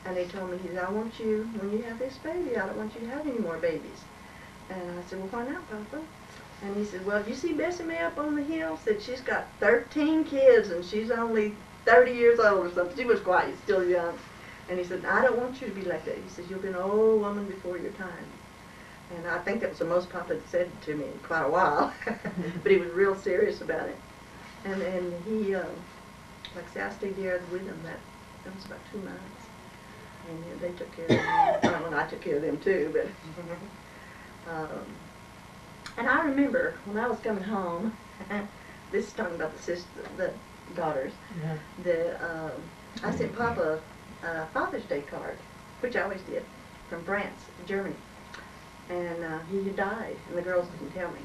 And they told me, he said, I want you, when you have this baby, I don't want you to have any more babies. And I said, well, why not, Papa? And he said, well, you see Bessie Mae up on the hill? Said she's got 13 kids and she's only 30 years old or something. She was quite still young. And he said, I don't want you to be like that. He said, you'll be an old woman before your time. And I think that was the most Papa had said to me in quite a while. But he was real serious about it. And he, like I say, I stayed there with him. That was about 2 months. And they took care of me. Well, and I took care of them too. But and I remember when I was coming home, this is talking about the daughters, I sent Papa a Father's Day card, which I always did, from France, Germany. And he had died, and the girls didn't tell me.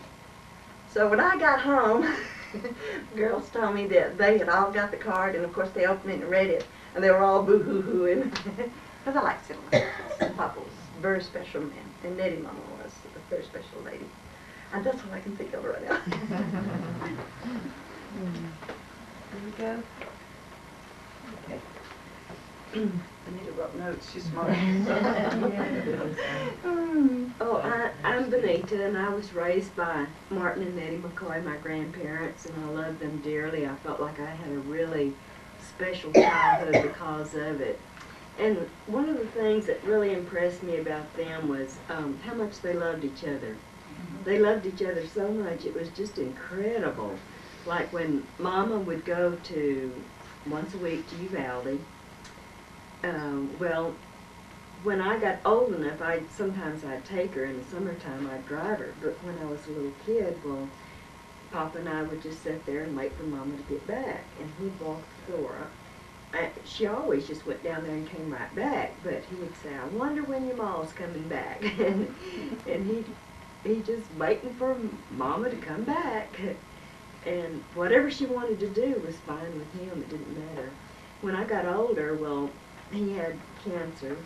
So when I got home, the girls told me that they had all got the card, and of course they opened it and read it, and they were all boo-hoo-hooing. Because I like sentimentals. Papa was a very special man, and Nettie Mama was a very special lady. And that's all I can think of right now. There we go. Okay. Anita wrote notes, she's smart. Oh, I'm Benita, and I was raised by Martin and Nettie McCoy, my grandparents, and I loved them dearly. I felt like I had a really special childhood because of it. And one of the things that really impressed me about them was how much they loved each other. They loved each other so much, it was just incredible. Like when Mama would go to, once a week, to Uvalde, well, when I got old enough, sometimes I'd take her, in the summertime I'd drive her, but when I was a little kid, well, Papa and I would just sit there and wait for Mama to get back, and he'd walk the floor. She always just went down there and came right back, but he would say, I wonder when your ma's coming back, and he just waiting for Mama to come back, and whatever she wanted to do was fine with him, it didn't matter. When I got older, well, he had cancer,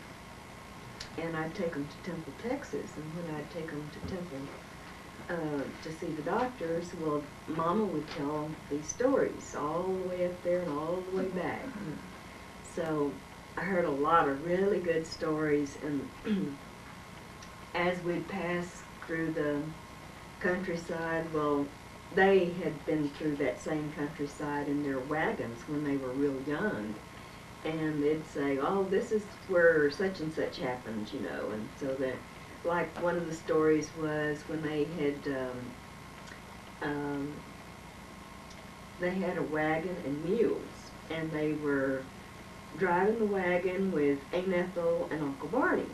and I'd take him to Temple, Texas, and when I'd take him to Temple to see the doctors, well, Mama would tell these stories all the way up there and all the way back. So I heard a lot of really good stories, and as we'd pass through the countryside, well, they had been through that same countryside in their wagons when they were real young. And they'd say, oh, this is where such and such happened, you know. And so that, like one of the stories was when they had a wagon and mules, and they were driving the wagon with Aunt Ethel and Uncle Barney.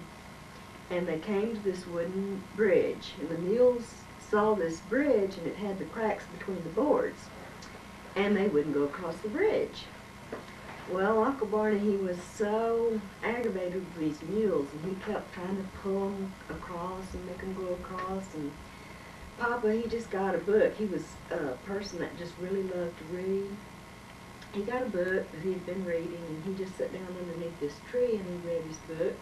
And they came to this wooden bridge, and the mules saw this bridge, and it had the cracks between the boards, and they wouldn't go across the bridge. Well, Uncle Barney, he was so aggravated with these mules, and he kept trying to pull them across and make them go across, and Papa, he just got a book. He was a person that just really loved to read. He got a book that he'd been reading, and he just sat down underneath this tree, and he read his book.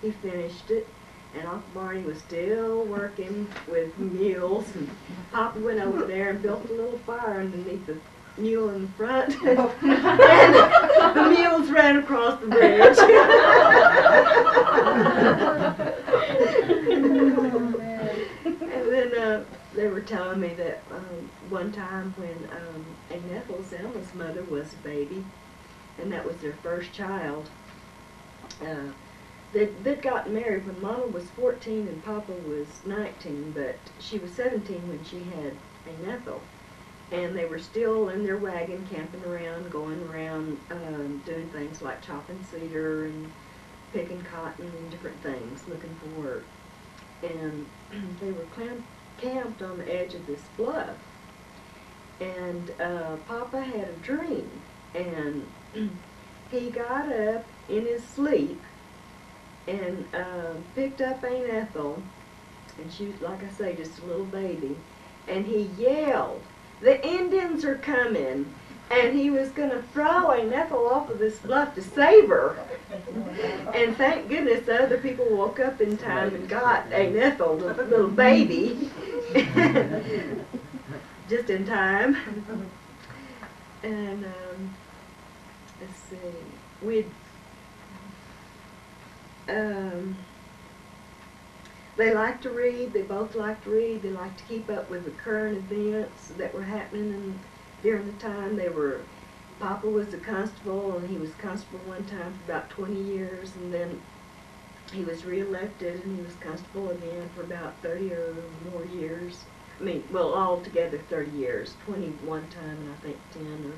He finished it, and Uncle Barney was still working with mules, and Papa went over there and built a little fire underneath the mule in the front, and the mules ran across the bridge. And then they were telling me that one time when Aunt Ethel, Selma's mother, was a baby, and that was their first child, they'd gotten married when Mama was 14 and Papa was 19, but she was 17 when she had Aunt Ethel. And they were still in their wagon, camping around, going around, doing things like chopping cedar and picking cotton and different things, looking for work. And they were camped on the edge of this bluff. And Papa had a dream, and he got up in his sleep and picked up Aunt Ethel, and she was, like I say, just a little baby, and he yelled, "The Indians are coming!" And he was going to throw Aunt Ethel off of this bluff to save her. And thank goodness the other people woke up in time and got Aunt Ethel, the little baby, just in time. And let's see, they like to read. They both like to read. They like to keep up with the current events that were happening during the time. Papa was a constable, and he was constable one time for about 20 years, and then he was reelected, and he was constable again for about 30 or more years. I mean, well, altogether 30 years. 20 one time, and I think 10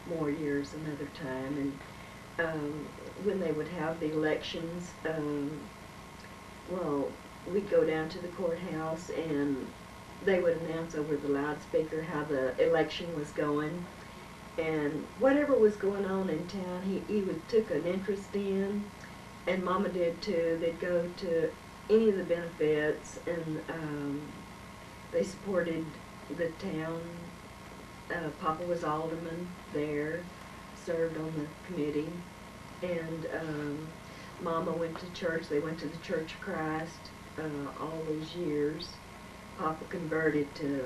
or more years another time. And when they would have the elections, well, we'd go down to the courthouse, and they would announce over the loudspeaker how the election was going. And whatever was going on in town, he took an interest in, and Mama did too. They'd go to any of the benefits, and they supported the town. Papa was alderman there, served on the committee, and Mama went to church. They went to the Church of Christ all those years. Papa converted to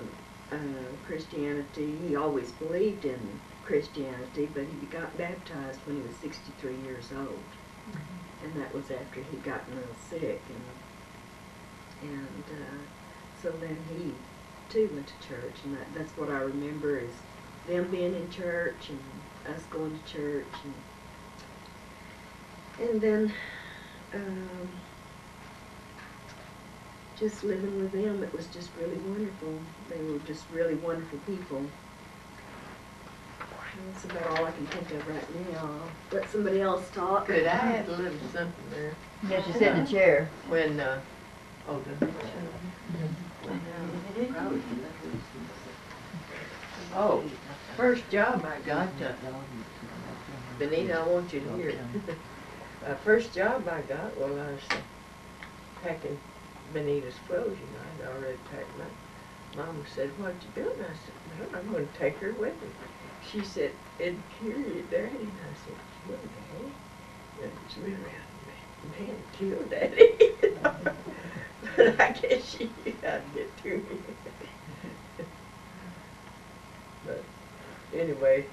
Christianity. He always believed in Christianity, but he got baptized when he was 63 years old. And that was after he'd gotten real sick. And so then he, too, went to church. And that's what I remember is them being in church and us going to church. And then just living with them, it was just really wonderful. They were just really wonderful people. That's about all I can think of right now. I'll let somebody else talk. Good, I had a little something there. Yes, you sit in the chair. When, first job I got, Benita, I want you to hear it. First job I got, well, I was packing Benita's clothes, you know, I'd already packed mine. Mama said, what you doing? I said, well, I'm going to take her with me. She said, it'd kill you, Daddy. And I said, kill Daddy? It's really man, kill Daddy. But I guess she knew how to get to me. But anyway,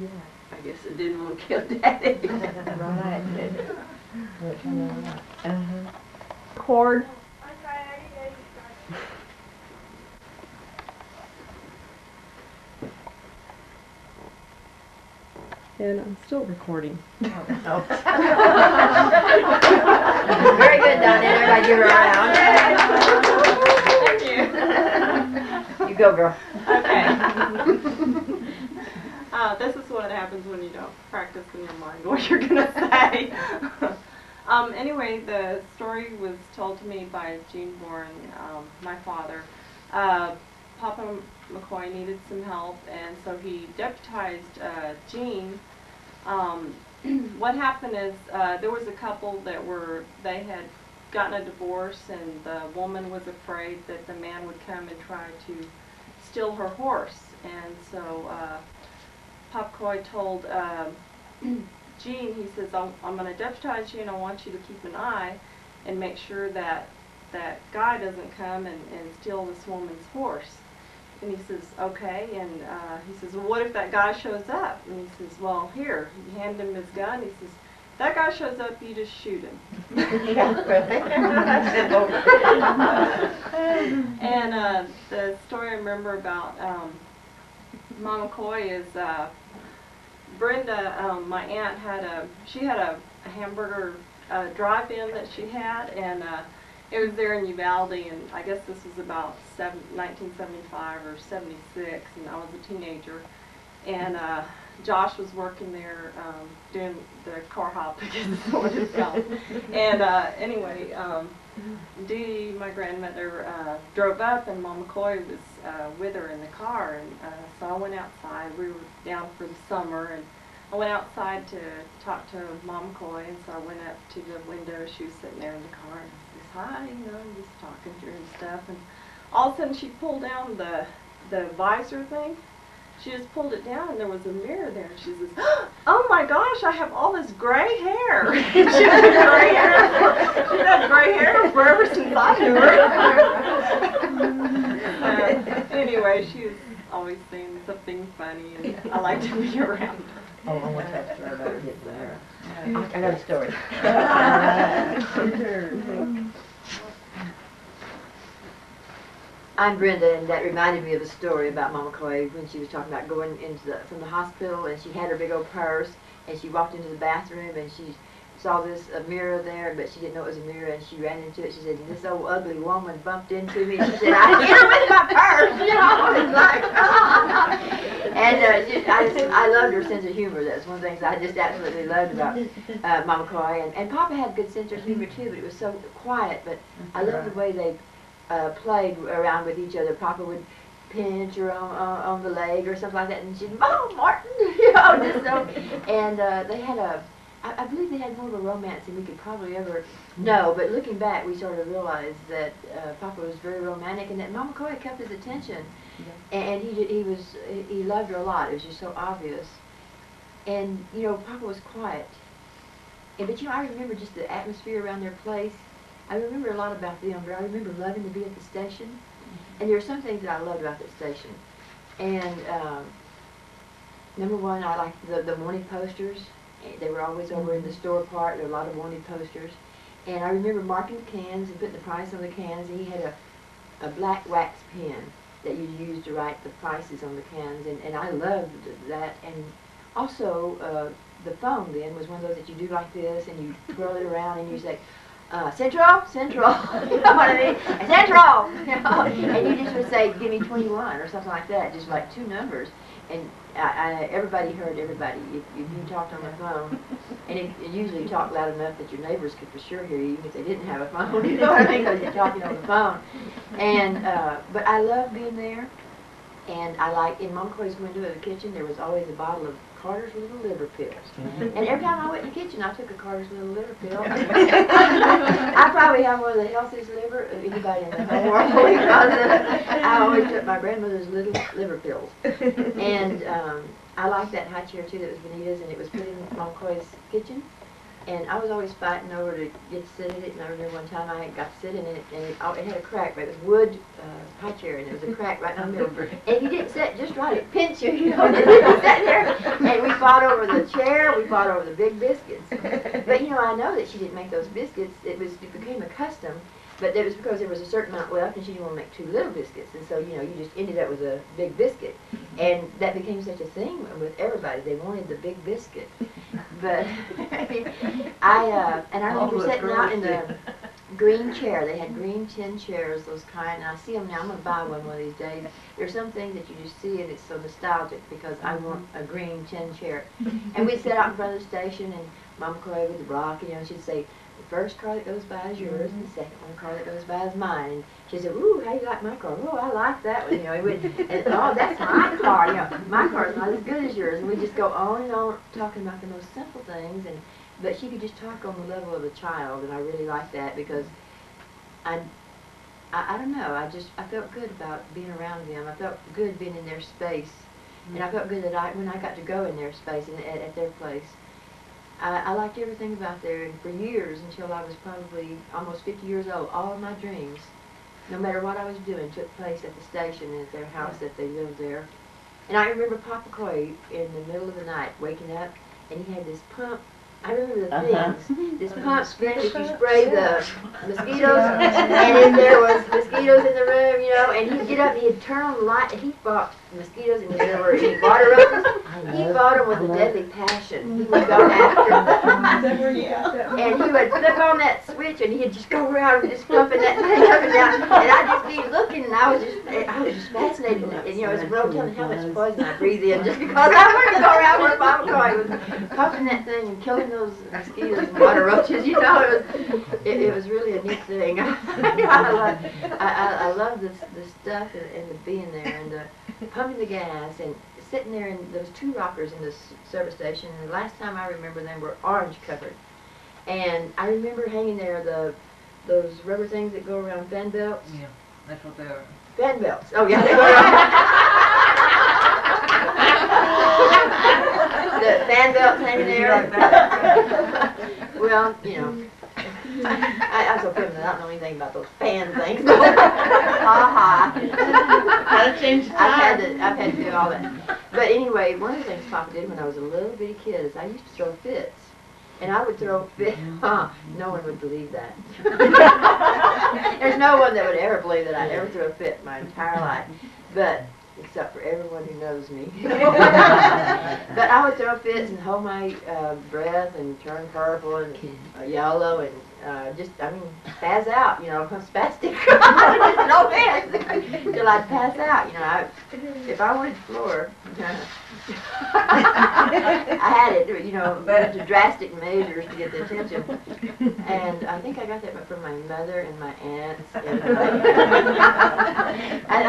yeah, I guess I didn't want to kill Daddy. Right. Cord. And I'm still recording. Very good, Donna. Everybody give her a round. Thank you. You go, girl. Okay. This is what happens when you don't practice in your mind what you're going to say. Anyway, the story was told to me by Gene Bourne, my father. Papa McCoy needed some help, and so he deputized Gene. What happened is there was a couple that they had gotten a divorce, and the woman was afraid that the man would come and try to steal her horse. And so Papa McCoy told Gene, he says, I'm going to deputize you, and I want you to keep an eye and make sure that that guy doesn't come and steal this woman's horse. And he says, okay, and he says, well, what if that guy shows up? And he says, well, here, he handed him his gun. He says, if that guy shows up, you just shoot him. And the story I remember about Mama Coy is Brenda, my aunt, had a hamburger drive-in that she had, and it was there in Uvalde, and I guess this was about 1975 or 76, and I was a teenager. And Josh was working there doing the car hop, I guess is what it's called. And anyway, Dee, my grandmother, drove up, and Mama Coy was with her in the car. And so I went outside. We were down for the summer, and I went outside to talk to Mama Coy, and so I went up to the window. She was sitting there in the car, and I says, hi, you know, just talking to her and stuff. And all of a sudden she pulled down the visor thing. She just pulled it down, and there was a mirror there. And she says, oh my gosh, I have all this gray hair. She's had gray hair. She's had gray hair forever since I knew her. Anyway, she was always saying something funny, and I like to be around her. Oh, I want that story about her getting there. I got a story. I'm Brenda, and that reminded me of a story about Mama Chloe when she was talking about going from the hospital, and she had her big old purse, and she walked into the bathroom, and she saw this mirror there, but she didn't know it was a mirror, and she ran into it. She said, "This old ugly woman bumped into me," and she said, "I hit her with my purse," you know. It's like, and I loved her sense of humor. That's one of the things I just absolutely loved about Mama Chloe, and Papa had a good sense of humor too, but it was so quiet. But I loved the way they played around with each other. Papa would pinch her on the leg or something like that, and she'd, "Oh, Martin," you know, just so. And they had I believe they had more of a romance than we could probably ever know. But looking back, we sort of realized that Papa was very romantic, and that Mama Chloe kept his attention, and he loved her a lot. It was just so obvious. And you know, Papa was quiet. But you know, I remember just the atmosphere around their place. I remember a lot about them, but I remember loving to be at the station. And there are some things that I loved about that station. And number one, I liked the wanted posters. They were always over in the store part. There were a lot of wanted posters. And I remember marking the cans and putting the price on the cans. And he had a black wax pen that you used to write the prices on the cans. And I loved that. And also, the phone then was one of those that you do like this, and you twirl it around, and you say, Central, Central, you know what I mean? Central, you know? And you just would say, "Give me 21," or something like that, just like two numbers. And everybody heard everybody. If you talked on the phone, and it usually talked loud enough that your neighbors could for sure hear you, even if they didn't have a phone, you know what I mean? Because you're talking on the phone. And, but I loved being there. And I like, in Mama Chloe's window of the kitchen, there was always a bottle of Carter's Little Liver Pills. And every time I went in the kitchen, I took a Carter's Little Liver Pill. I probably have one of the healthiest liver of anybody in the whole world, because I always took my grandmother's little liver pills. And I liked that high chair, too, that was Benita's, and it was put in Mama Chloe's kitchen. And I was always fighting over to get to sit in it, and I remember one time I got to sit in it, and it had a crack, but it was wood high chair, and there was a crack right in the middle. And if you didn't sit just right, it'd pinch you, you know, and you sat there, and we fought over the chair, we fought over the big biscuits. But, you know, I know that she didn't make those biscuits. It became a custom, but it was because there was a certain amount left, and she didn't want to make two little biscuits, and so, you know, you just ended up with a big biscuit. And that became such a thing with everybody. They wanted the big biscuit. But I remember sitting out in the green chair. They had green tin chairs, those kind, and I see them now. I'm going to buy one of these days. There's some things that you just see, and it's so nostalgic, because I want a green tin chair. And we'd sit out in front of the station, and Mama Chloe would rock, you know, and she'd say, "The first car that goes by is yours, and the second car that goes by is mine." And she said, "Ooh, how do you like my car?" "Oh, I like that one," you know. "Oh, that's my car, you know. My car's not as good as yours." And we just go on and on talking about the most simple things, but she could just talk on the level of a child, and I really liked that, because I don't know, I felt good about being around them. I felt good being in their space, and I felt good that when I got to go in their space and at their place. I liked everything about there, and for years, until I was probably almost 50 years old, all of my dreams, no matter what I was doing, took place at the station and at their house that they lived there. And I remember Papa Chloe in the middle of the night waking up, and he had this pump. I remember the things. This pump thing that you spray the mosquitoes, and if there was mosquitoes in the room, you know, and he'd get up and he'd turn on the light, and he fought mosquitoes, and there were any water roaches. He fought them with a deadly passion. He would go after them. And he would flip on that switch, and he'd just go around just pumping that thing up and down. And I'd just be looking, and I was just fascinated. And you know, it was no telling how much poison I breathed in, just because I wanted to go around where Mama Chloe was pumping that thing and killing those mosquitoes and water roaches. You know, it was really a neat thing. I love the stuff and the being there, and the pumping the gas, and sitting there in those two rockers in the service station. And the last time I remember them were orange covered. And I remember hanging there those rubber things that go around fan belts. Yeah, that's what they are. Fan belts. Oh yeah, they go around. The fan belts hanging there. Well, you know, I'm so feminine. I don't know anything about those fan things. Ha ha. Gotta change the time. I've had to do all that. But anyway, one of the things Papa did when I was a little bitty kid is I used to throw fits. And I would throw a fit. No one would believe that. There's no one that would ever believe that I'd ever throw a fit in my entire life. But, except for everyone who knows me. But I would throw fits and hold my breath and turn purple and yellow and just, I mean, spaz out, you know, spastic. No offense. Till I'd pass out, you know. If I wanted the floor, I had it, you know, went to drastic measures to get the attention. And I think I got that from my mother and my aunts. I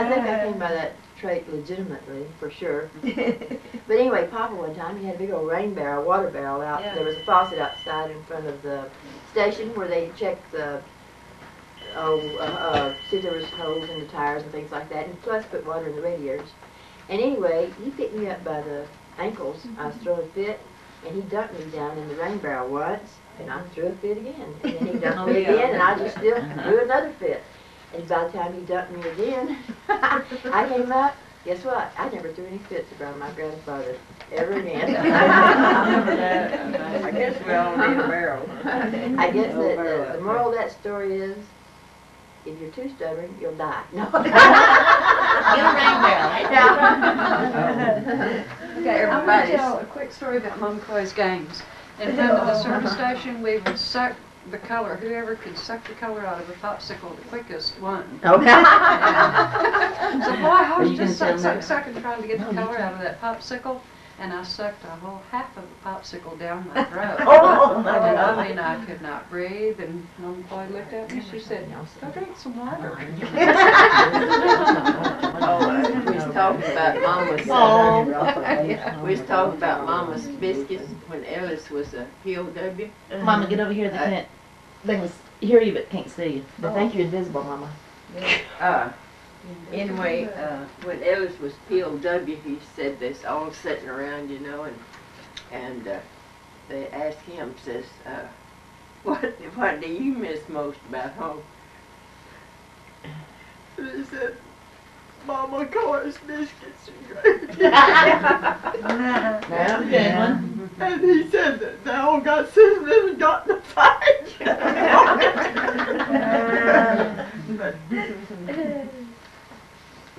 think I came by that trait legitimately, for sure. But anyway, Papa one time, he had a big old rain barrel, water barrel out. Yeah. There was a faucet outside in front of the station where they checked the, see if there was holes in the tires and things like that, and plus put water in the radiators. And anyway, he picked me up by the ankles. I was throwing a fit, and he dumped me down in the rain barrel once, and I threw a fit again. And then he dumped me again, and I just still threw another fit. And by the time he dumped me again, I came up. Guess what? I never threw any fits around my grandfather ever again. I guess we all need a barrel. I guess that the moral of that story is, if you're too stubborn, you'll die. No. Get a rain barrel. Okay, I'm going to tell a quick story about Mom Clay's games. In front of the service station, we would suck the color. Whoever could suck the color out of a popsicle the quickest won. Okay. So boy, I Are was you just gonna sucking, tell me? trying to get the color out of that popsicle, and I sucked a whole half of the popsicle down my throat. Oh, my And God. I mean, I could not breathe, and Mom Clay looked at me, she said, go drink some water. We was talking about Mama's, we was talking about Mama's biscuits when Ellis was a POW. Mama, get over here. They can hear you but can't see you. They think you're invisible, Mama. Anyway, when Ellis was POW, he said this all sitting around, you know, and they asked him, says, what do you miss most about home? And he said, Mama Cora's biscuits and gravy. That's a good one. And he said that they all got cinnamon and got in a fight.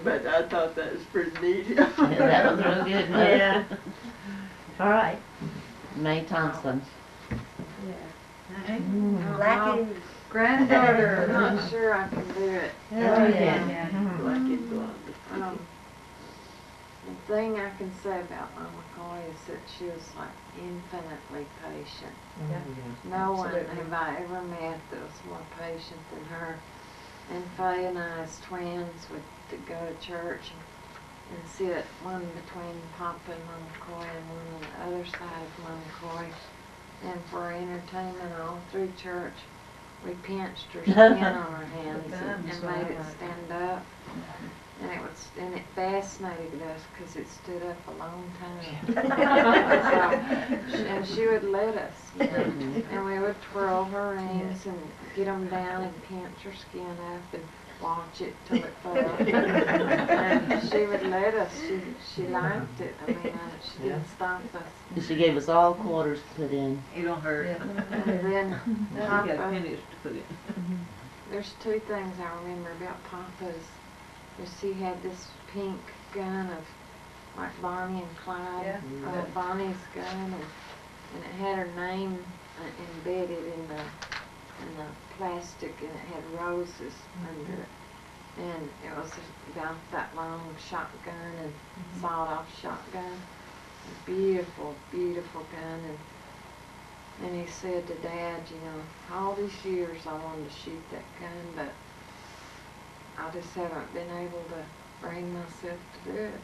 But I thought that was pretty neat. Yeah, that was real good. Mother. Yeah. All right. May Thompson. Blackie. Granddaughter. I'm not sure I can do it. Oh, yeah. Black and blonde. The thing I can say about Mama Coy is that she was like infinitely patient. No one have I ever met that was more patient than her. And Faye and I as twins would go to church and sit one between Papa and Mama Coy and one on the other side of Mama Coy. And for entertainment all through church, we pinched her skin on her hands and made it stand up. And it fascinated us because it stood up a long time. And she would let us, you know, and we would twirl her reins and get them down and pinch her skin up and watch it till it fell. And she would let us. She liked it. I mean, she didn't stop us. She gave us all quarters to put in. It don't hurt. And then You got pennies to put it. there's two things I remember about Papa's. She had this pink gun of like Bonnie and Clyde, Bonnie's gun, and it had her name embedded in the plastic, and it had roses under it, and it was about that long shotgun and sawed-off shotgun, a beautiful, beautiful gun, and he said to Dad, you know, all these years I wanted to shoot that gun, but I just haven't been able to bring myself to do it.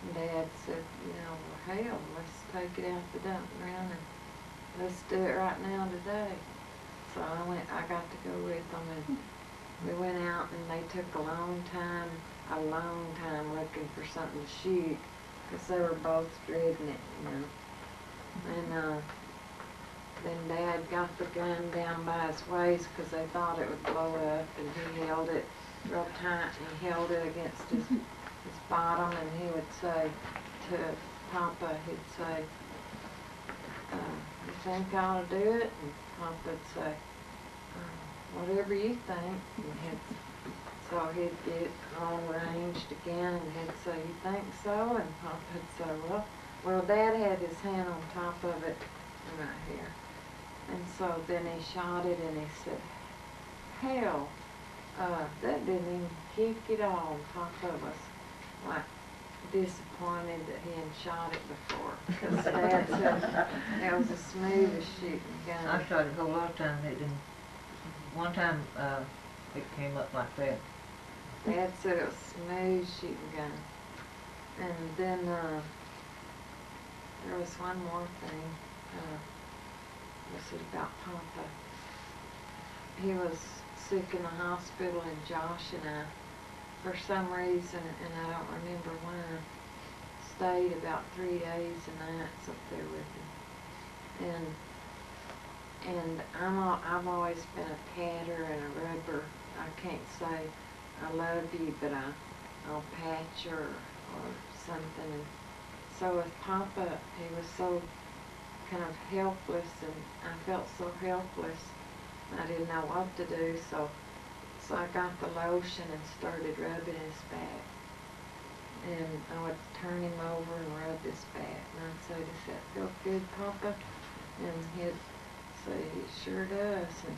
And Dad said, you know, well, hell, let's take it out the dumping ground and let's do it right now today. So I got to go with them, and we went out, and they took a long time looking for something to shoot, because they were both dreading it, you know. And then Dad got the gun down by his waist because they thought it would blow up, and he held it real tight, and he held it against his bottom, and he would say to Papa, he'd say, think I ought to do it? And Papa would say, whatever you think. So he'd get it all arranged again, and he'd say, you think so? And Papa would say, well, Dad had his hand on top of it right here. And so then he shot it, and he said, hell, that didn't even kick at all. And Papa was like disappointed that he hadn't shot it before, because Dad said that was the smoothest shooting gun. I shot it a whole lot of times. It didn't. One time it came up like that. Dad said it was smooth shooting gun. And then there was one more thing. Was it about Papa? He was sick in the hospital, and Josh and I, for some reason, and I don't remember why, stayed about 3 days and nights up there with him. And I've always been a patter and a rubber. I can't say I love you, but I'll pat you or something. And so with Papa, he was so kind of helpless, and I felt so helpless. I didn't know what to do, so I got the lotion and started rubbing his back. And I would turn him over and rub his back, and I'd say, does that feel good, Papa? And he'd say, it sure does. And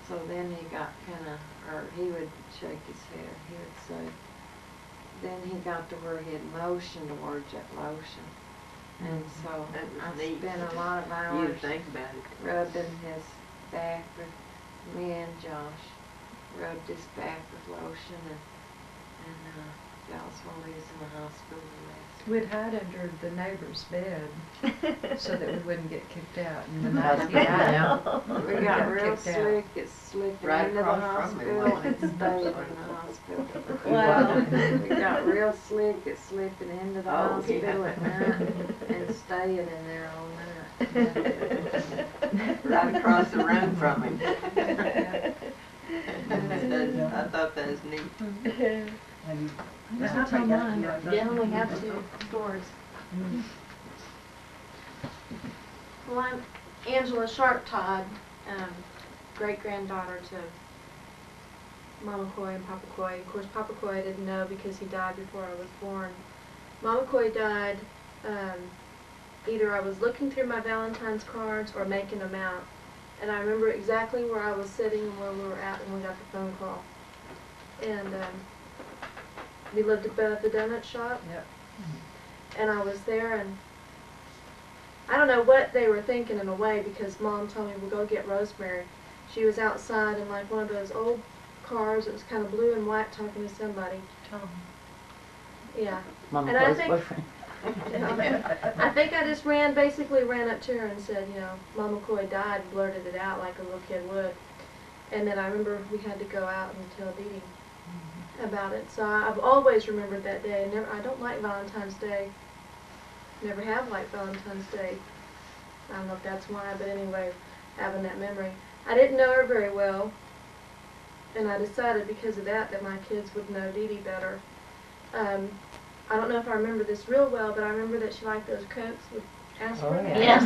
so then he got or he would shake his head. He would say, then he got to where he had motion towards that lotion. And so I spent a lot of hours You think about it. rubbing his back with me and Josh. Rubbed his back with lotion, and that was while he was in the hospital the rest. We'd hide under the neighbor's bed so that we wouldn't get kicked out. And the night he died, We got real slick at slipping Right into the across from me, hospital wasn't and it? stayed in the hospital. Wow. We got real slick at slipping into the Oh, hospital yeah. at night and staying in there all night. Right across the room from him. I thought that was neat. Have you? It's not on mine. Yeah, we have two stores. Well, I'm Angela Sharp Todd, great-granddaughter to Mama Coy and Papa Coy. Of course, Papa Coy I didn't know because he died before I was born. Mama Coy died, either I was looking through my Valentine's cards or making them out. And I remember exactly where I was sitting and where we were at when we got the phone call. And we lived above the donut shop. Yep. And I was there, and I don't know what they were thinking in a way, because Mom told me, we'll go get Rosemary. She was outside in like one of those old cars. It was kind of blue and white, talking to somebody. Yeah. Mama And I Coy's think- boyfriend. I think I just basically ran up to her and said, you know, Mama Coy died, and blurted it out like a little kid would. And then I remember we had to go out and tell Dee Dee about it. So I've always remembered that day. I don't like Valentine's Day. Never have liked Valentine's Day. I don't know if that's why, but anyway, having that memory. I didn't know her very well, and I decided because of that my kids would know Dee Dee better. I don't know if I remember this real well, but I remember that she liked those Cokes with aspirin. Oh, yeah.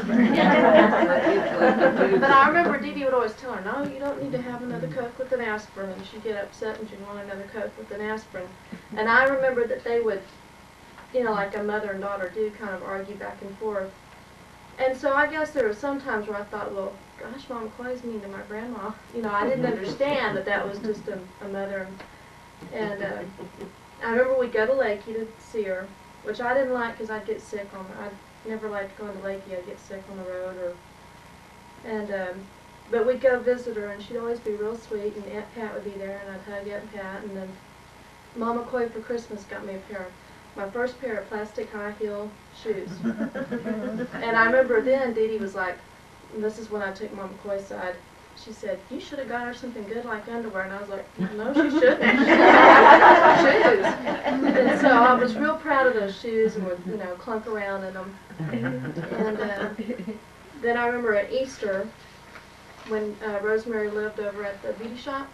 But I remember Dee Dee would always tell her, no, you don't need to have another Coke with an aspirin. And she'd get upset and she'd want another Coke with an aspirin. And I remember that they would, you know, like a mother and daughter do, kind of argue back and forth. And so I guess there were some times where I thought, well, gosh, Mama Coy's mean to my grandma. You know, I didn't understand that was just a mother. And I remember we'd go to Lakey to see her, which I didn't like because I'd get sick on I never liked going to Lakey. I'd get sick on the road. But we'd go visit her, and she'd always be real sweet, and Aunt Pat would be there, and I'd hug Aunt Pat. And then Mama Coy for Christmas got me my first pair of plastic high heel shoes. And I remember then Dee Dee was like, and this is when I took Mama Coy's side, she said, you should have got her something good like underwear. And I was like, no, she shouldn't. Shoes. And so I was real proud of those shoes and would, you know, clunk around in them. And then I remember at Easter when Rosemary lived over at the beauty shop.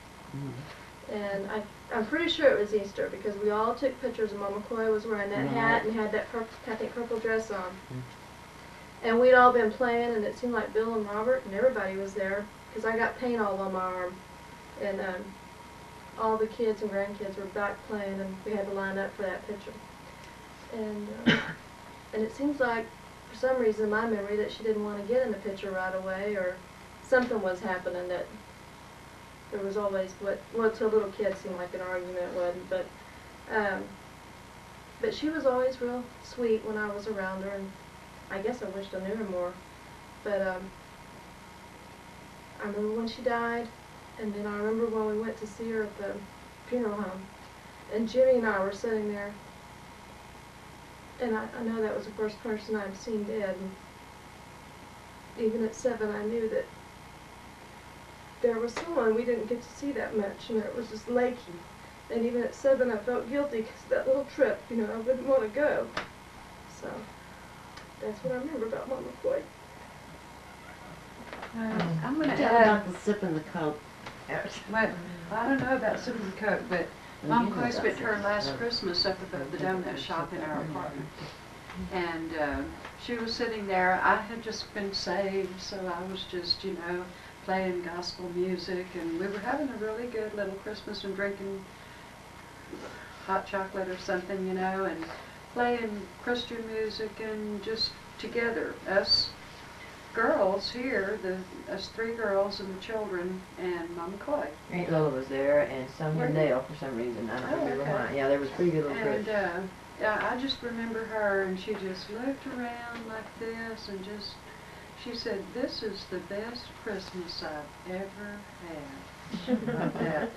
And I'm pretty sure it was Easter because we all took pictures, and Mama Coy was wearing that hat and had that purple dress on. And we'd all been playing, and it seemed like Bill and Robert and everybody was there, because I got paint all on my arm. And all the kids and grandkids were back playing, and we had to line up for that picture. And it seems like, for some reason, in my memory, that she didn't want to get in the picture right away, or something was happening that there was always well, to a little kid seemed like an argument, wasn't, but she was always real sweet when I was around her, and I guess I wished I knew her more. But I remember when she died, and then I remember when we went to see her at the funeral home, and Jimmy and I were sitting there, and I know that was the first person I'd seen dead, and even at 7 I knew that there was someone we didn't get to see that much, and it was just Lakey. And even at 7 I felt guilty because that little trip, you know, I wouldn't want to go. So that's what I remember about Mama Coy. I'm going to Tell add, about the sipping the Coke. well, I don't know about sipping the Coke, but Well, Mom you know Coy about spent her sipping last Coke. Christmas up at the donut shop in our apartment. And she was sitting there. I had just been saved, so I was just, you know, playing gospel music, and we were having a really good little Christmas and drinking hot chocolate or something, you know, and playing Christian music, and just together, us girls here, us 3 girls and the children, and Mama Coy. Aunt Lola was there, and Sonia Where- Nell for some reason. I don't Oh, remember okay. why. Yeah, there was a pretty good little And group. yeah, I just remember her, and she just looked around like this, and just, she said, "This is the best Christmas I've ever had." Like that.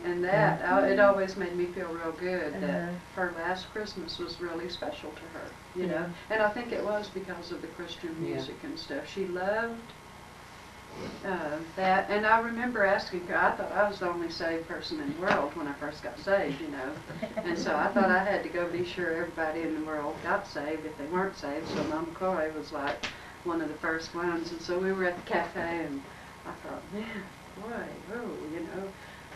And it always made me feel real good that her last Christmas was really special to her, you know. And I think it was because of the Christian music and stuff. She loved that. And I remember asking her, I thought I was the only saved person in the world when I first got saved, you know. And so I thought I had to go be sure everybody in the world got saved if they weren't saved. So Mama Coy was like one of the first ones. And so we were at the cafe, and I thought, man, boy, oh, you know.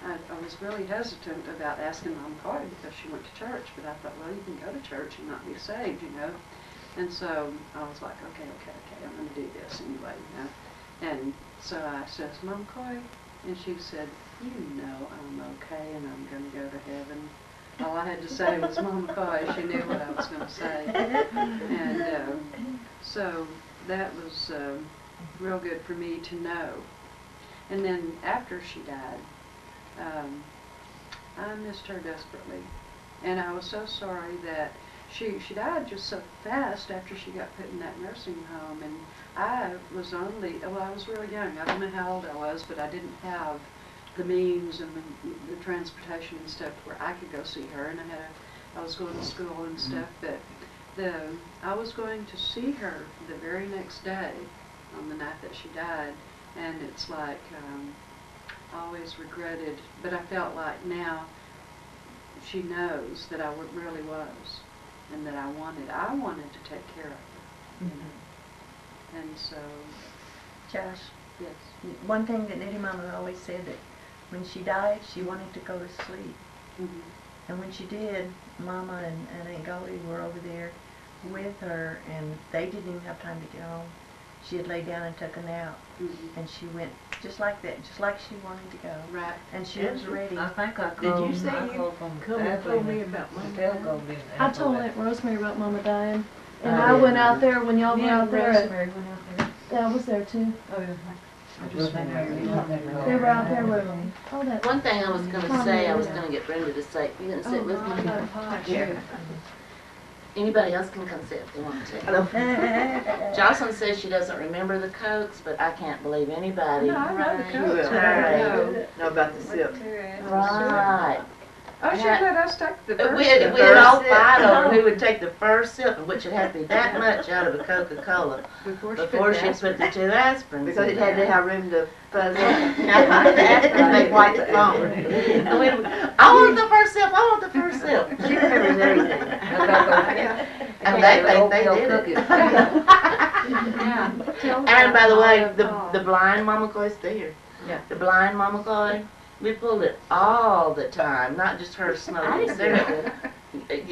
I was really hesitant about asking Mama Coy because she went to church, but I thought, well, you can go to church and not be saved, you know. And so I was like, okay, I'm going to do this anyway, you know. And so I says, Mama Coy, and she said, you know I'm okay and I'm going to go to heaven. All I had to say was Mama Coy. She knew what I was going to say. And so that was real good for me to know. And then after she died, I missed her desperately. And I was so sorry that she died just so fast after she got put in that nursing home. And I was I was really young. I don't know how old I was, but I didn't have the means and the transportation and stuff where I could go see her. And I was going to school and stuff, but I was going to see her the very next day on the night that she died. And it's like, I always regretted, but I felt like now she knows that I really was, and that I wanted to take care of her. Mm-hmm. And so, Josh, yes. one thing that Nettie Mama always said, that when she died, she wanted to go to sleep. Mm-hmm. And when she did, Mama and Aunt Goldie were over there with her, and they didn't even have time to get home. She had laid down and took a nap, and she went just like that, just like she wanted to go. Right. And she was ready. I think I Did called, you say I you called from come and told me Abilene. about Mama? Tell Goldie and I told Abilene. Aunt Rosemary about Mama dying, and Oh, I yeah. went out there when y'all went out there. Rosemary went out there. Yeah, I was there too. Oh, yeah. I just remember. They were out there with all that. One thing I was going to say, I was going to get Brenda to say, you didn't sit with me. Sure. Anybody else can come sit if they want to. Jocelyn says she doesn't remember the Cokes, but I can't believe anybody. No, I know the Right. Cokes, but Right. I don't know. Know about the sip. Right. Oh, she let us take the first We'd sip all fight over who would take the first sip, which it had to be that much out of a Coca-Cola before before she put the 2 aspirins Because in it had to there. have room to fuzz up. The aspirin make white the phone. And I want the first sip, I want the first sip. She remembers everything. And they think they did it. Yeah. And by the way, the blind Mama Coy's there. Yeah. The blind Mama Coy, we pulled it all the time, not just her smoking syrup.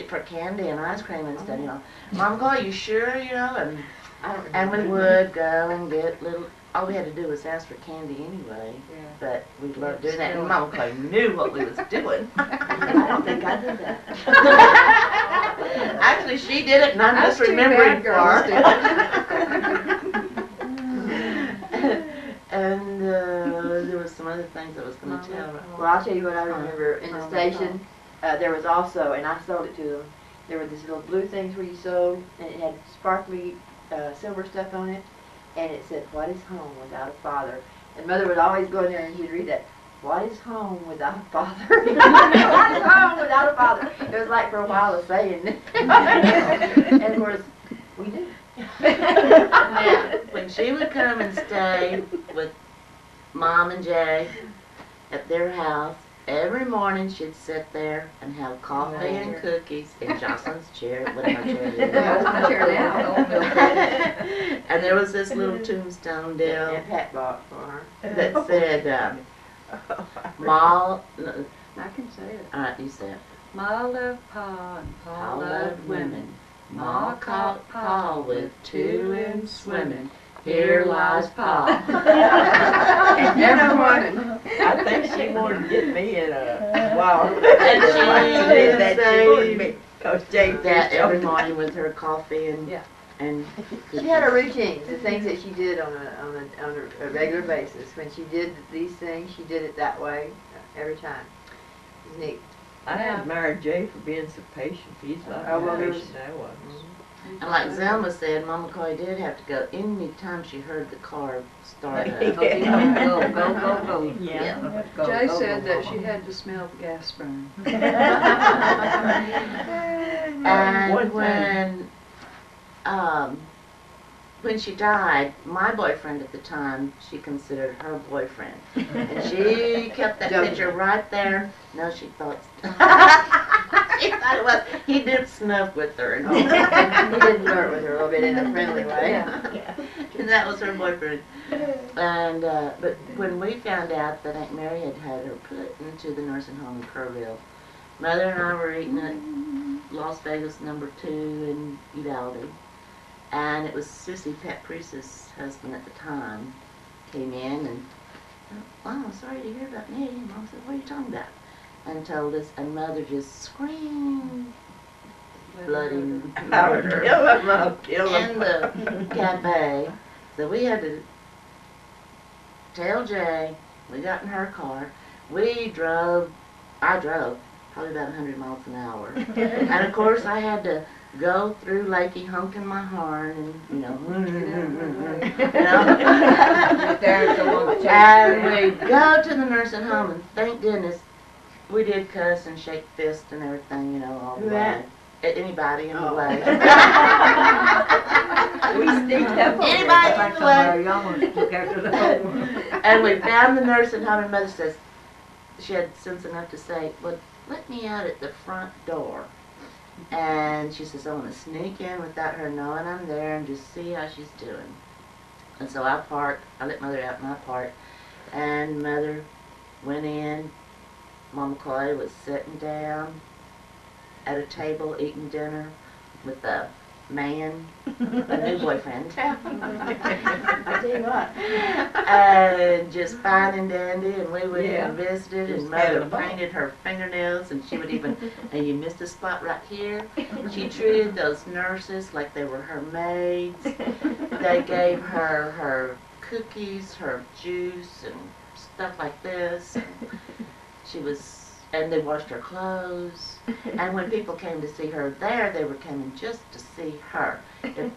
For candy and ice cream and stuff, you know. Mama Coy, you sure, you know? And I don't And we remember. would go and get little, all we had to do was ask for candy anyway. Yeah. But we loved doing that, and Mama Clay knew what we was doing. I don't think I did that. Actually, she did it, and I'm Us just two remembering bad girls for did it. And there was some other things I was going to tell. Well, I'll tell you what I remember. In the station, there was also, and I sold it to them, there were these little blue things where you sewed, and it had sparkly silver stuff on it, and it said, "What is home without a father?" And Mother would always go in there and she'd read that, "What is home without a father?" What is home without a father? It was like for a while a saying. And of course, we knew. Now, when she would come and stay with Mom and Jay at their house, every morning she'd sit there and have coffee and cookies in Jocelyn's chair, whatever chair it is. That's my chair now. And there was this little tombstone deal And Pat bought for her. that said, Ma, I can say it. you said, Ma loved Pa and Pa Pa loved women. Ma caught Pa with 2 in swimming. Here lies Pa. And every morning. I think she wanted to get me in a wow. And she did that say she wanted me, 'cause Jay that fished every on morning with her coffee and Yeah. and She had a routine, the things that she did on a regular basis. When she did these things, she did it that way every time. It's neat. I admire Jay for being so patient. He's like Oh, well, how there was- patient I was. And like Zelma said, Mama Coy did have to go any time she heard the car start up. Go, go, go, go. Yeah. Go, Jay go, said go, that go. she had to smell the gas burn. And One time. when she died, my boyfriend at the time, she considered her boyfriend. And she kept that picture right there. No, she thought she thought it was. He did snuff with her and all. He did flirt with her a little bit in a friendly way. And that was her boyfriend. And but when we found out that Aunt Mary had had her put into the nursing home in Kerrville, Mother and I were eating at Las Vegas #2 in Uvalde, and it was Sissy Pat Priest's husband at the time came in and, "Oh, I'm sorry to hear about me." And Mom said, "What are you talking about?" And told us, and Mother just screamed, bloody I'll murder kill him, I'll kill in him. the cafe. So we had to tell Jay, we got in her car, I drove probably about 100 miles an hour. And of course I had to go through Lakey honking my horn and, you know. And we go to the nursing home and thank goodness we did cuss and shake fists and everything, you know, all the Who way. at? At anybody in the Oh. way. We sneaked up on Anybody her. in the way. Somebody almost took after the whole. And we found the nursing home, and Mother says, she had sense enough to say, "Well, let me out at the front door." And she says, "I want to sneak in without her knowing I'm there and just see how she's doing." And so I parked, I let Mother out and I parked, and Mother went in. Mama Clay was sitting down at a table eating dinner with a man, a new boyfriend. I tell you what. And just fine and dandy, and we went Yeah. and visited, Just and having Mother a ball. painted her fingernails, and she would even, and you missed a spot right here. She treated those nurses like they were her maids. They gave her cookies, her juice, and stuff like this. She was, and they washed her clothes. And when people came to see her there, they were coming just to see her.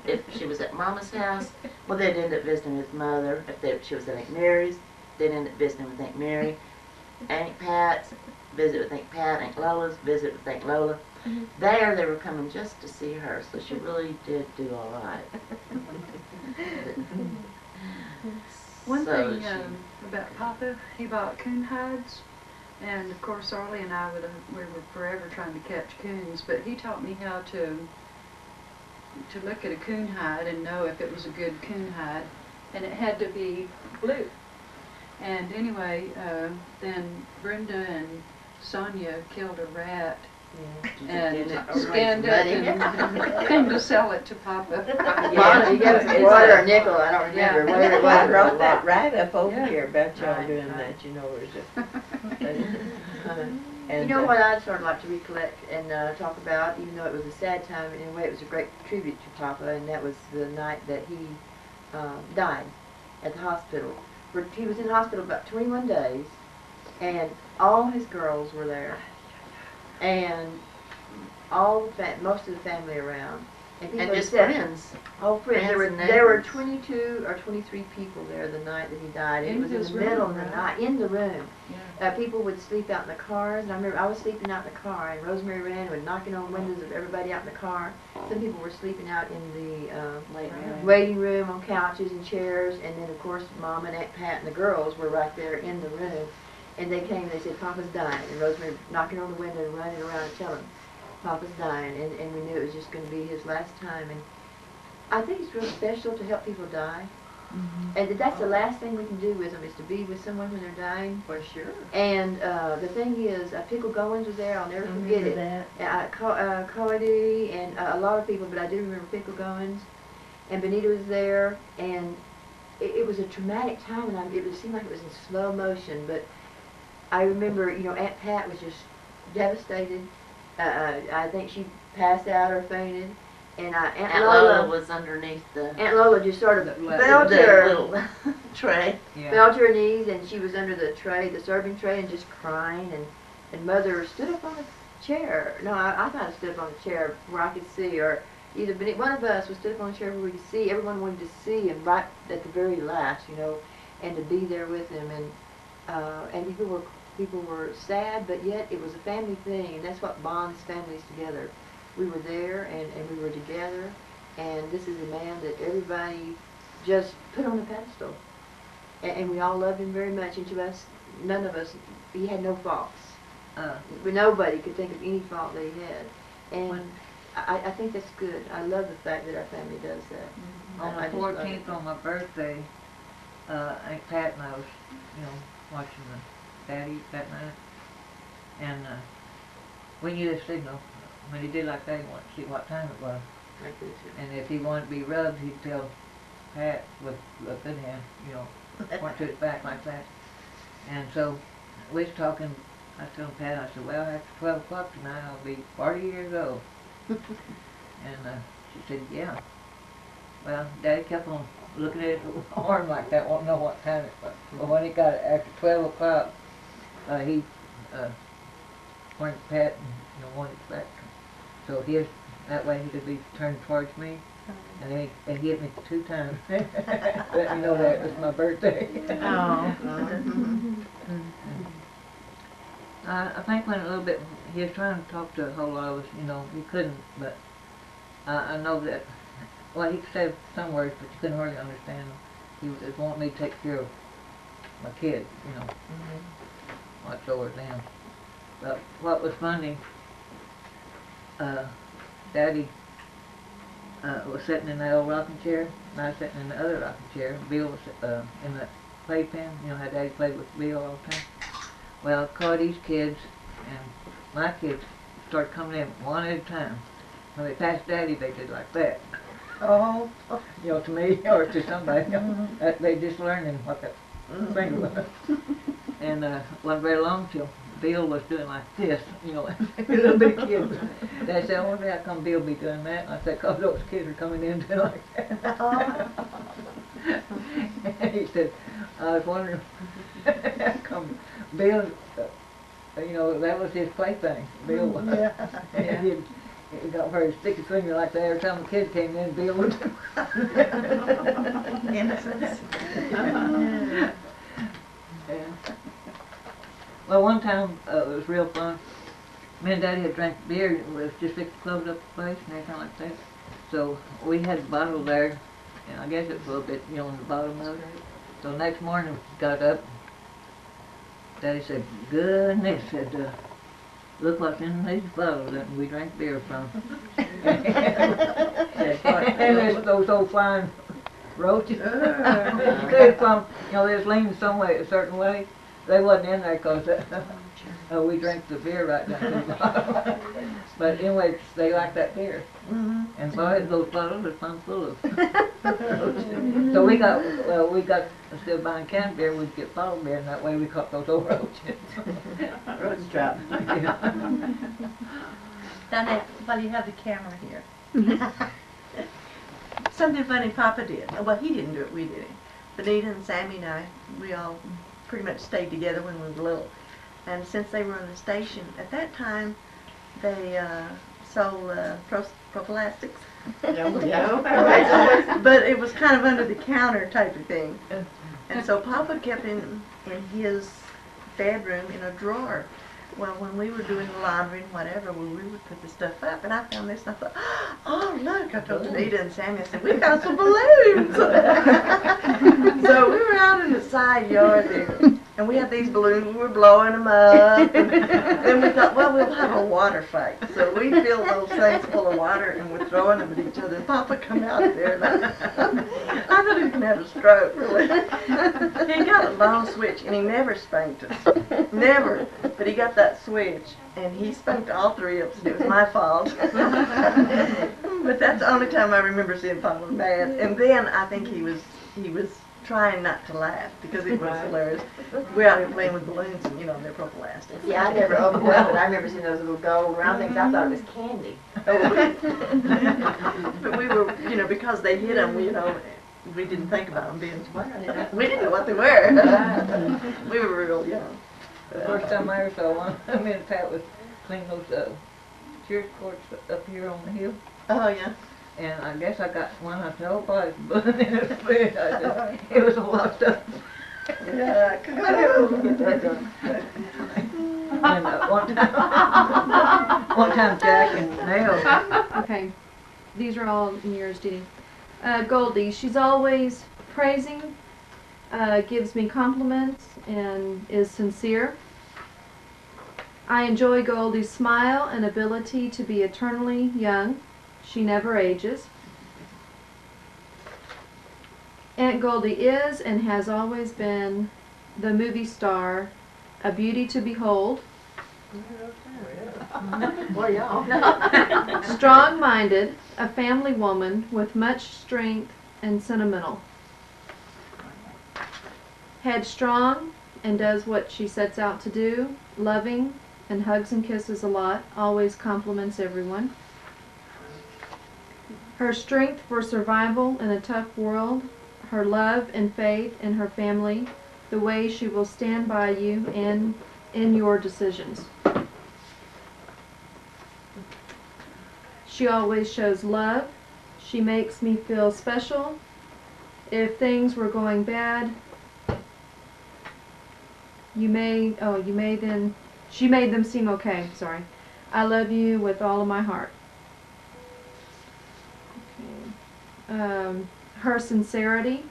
If she was at Mama's house, well, they'd end up visiting with Mother. If she was at Aunt Mary's, they'd end up visiting with Aunt Mary. Aunt Pat's, visit with Aunt Pat. Aunt Lola's, visit with Aunt Lola. There, they were coming just to see her, so she really did do all right. One So thing about Papa, he bought coon hides, and of course Arlie and I we were forever trying to catch coons, but he taught me how to look at a coon hide and know if it was a good coon hide, and it had to be blue. And anyway, then Brenda and Sonia killed a rat and Just scanned it and came to sell it to Papa. Yeah, you gave us a quarter or a nickel, I don't remember, whatever it was. I wrote that right up over Yeah. here about y'all Right, doing right. that, you know, You and know what I'd sort of like to recollect and talk about, even though it was a sad time, in a way it was a great tribute to Papa, and that was the night that he died at the hospital. He was in the hospital about 21 days, and all his girls were there, and most of the family around. people And had just said- friends. Oh, friends. There were and there were neighbors. 22 or 23 people there the night that he died. It In was in his the middle of room, the right? night, in the room. Yeah. People would sleep out in the cars, and I remember I was sleeping out in the car, and Rosemary ran and was knocking on windows of everybody out in the car. Some people were sleeping out in the waiting room on couches and chairs, and then of course Mom and Aunt Pat and the girls were right there in the room. And they came and they said, Papa's dying, and Rosemary knocking on the window and running around and telling them, Papa's dying, and we knew it was just going to be his last time. And I think it's real special to help people die. And that's the last thing we can do with them, is to be with someone when they're dying. For sure. And the thing is, Pickle Goins was there, I'll never forget it. That. Cody and a lot of people, but I do remember Pickle Goins. And Benita was there, and it was a traumatic time, and it seemed like it was in slow motion, but I remember, Aunt Pat was just devastated. I think she passed out or fainted. And Aunt Lola was underneath the Aunt Lola just sort of The fell to her, little tray. fell to her knees, and she was under the tray, the serving tray, and just crying. And Mother stood up on the chair. No, I thought I stood up on the chair where I could see, or either one of us was stood up on the chair where we could see. Everyone wanted to see him right at the very last, and to be there with him. And people were sad, but yet it was a family thing, and that's what bonds families together. We were there, and we were together, and this is a man that everybody just put on a pedestal. And we all loved him very much, and to us, none of us, he had no faults. Nobody could think of any fault that he had. And I think that's good. I love the fact that our family does that. On I the just love 14th, it. on my birthday, Aunt Pat and I was, watching the Daddy that night, and we knew the signal. When he did like that, he wanted to see what time it was. Like this. And if he wanted to be rubbed, he'd tell Pat with a good hand, point to his back like that. And so we was talking, I told Pat, I said, well, after 12 o'clock tonight, I'll be 40 years old. And she said, yeah. Well, Daddy kept on looking at his arm like that, won't know what time it was. But when he got after 12 o'clock, he pointed to Pat and wanted it back. So that way he could be turned towards me. And then he hit me 2 times. Let me know that it was my birthday. I think when a little bit, he was trying to talk to a whole lot of us, he couldn't, but I know that, well, he could say some words, but you couldn't hardly understand them. He was just wanting me to take care of my kids, watch over them. But what was funny, Daddy was sitting in that old rocking chair, and I was sitting in the other rocking chair. Bill was in the playpen, how Daddy played with Bill all the time. Well, Cody's kids and my kids started coming in one at a time. When they passed Daddy, they did like that. Oh. To me or to somebody. They just learning what that finger was. And wasn't very long till Bill was doing like this, little bit of kids. They said, I wonder how come Bill be doing that? And I said, 'cause those kids are coming in doing like that. He said, I was wondering how come Bill, that was his plaything. Bill was. He got very sticky finger like that. Every time the kids came in, Bill would do Innocence. Yeah. Well, one time it was real fun. Me and Daddy had drank beer and was just fixing to close up the place and everything like that. So we had the bottle there, and I guess it was a little bit, on the bottom of it. So next morning, we got up. Daddy said, goodness, said, look what's in these bottles that we drank beer from. And there's those old flying roaches. They was leaning some way, a certain way. They wasn't in there 'cause we drank the beer right down to the bottom. But anyway, they like that beer. And boy, those bottles are plumb full of roaches. So we got, instead of buying canned beer, we'd get bottled beer, and that way we caught those old roaches. Roach trap. Donna, while you have the camera here. Something funny Papa did. Well, he didn't do it, we did it. Benita and Sammy and I, we all pretty much stayed together when we were little. And since they were on the station, at that time, they sold prophylactics. But it was kind of under the counter type of thing. And so Papa kept in his bedroom in a drawer. Well, when we were doing the laundry and whatever, we would put the stuff up, and I found this, and I thought, oh, look, I told Anita and Sammy, I said, we found some balloons. So we were out in the side yard there, and we had these balloons, we were blowing them up, and then we thought, well, we'll have a water fight. So we filled those things full of water, and we're throwing them at each other, and Papa come out there, and I thought he was going to have a stroke, really. He got a long switch, and he never spanked us, never, but he got that switch, and he spanked all three of us, and it was my fault. But that's the only time I remember seeing Papa mad. And then I think he was trying not to laugh because it was hilarious. We're out here playing with balloons, and they're prophylactic. Yeah, I never opened one, but I remember seeing those little gold round things. I thought it was candy. But we were, because they hit them, we didn't think about them being smart. We didn't know what they were. We were real young. The first time I ever saw one, me and Pat was cleaning those church courts up here on the hill. Oh, yeah. And I guess I got one. I said, oh, boy, balloon in his bed. I said, it was a lot of stuff. Yeah, And one time Jack and Nell. Okay, these are all in yours, Dee Dee. Goldie, she's always praising, gives me compliments, and is sincere. I enjoy Goldie's smile and ability to be eternally young. She never ages. Aunt Goldie is and has always been the movie star, a beauty to behold. Well, y'all. Strong-minded, a family woman with much strength and sentimental. Headstrong and does what she sets out to do. Loving and hugs and kisses a lot. Always compliments everyone. Her strength for survival in a tough world. Her love and faith in her family. The way she will stand by you in your decisions. She always shows love. She makes me feel special. If things were going bad, she made them seem okay, sorry. I love you with all of my heart. Okay. Her sincerity.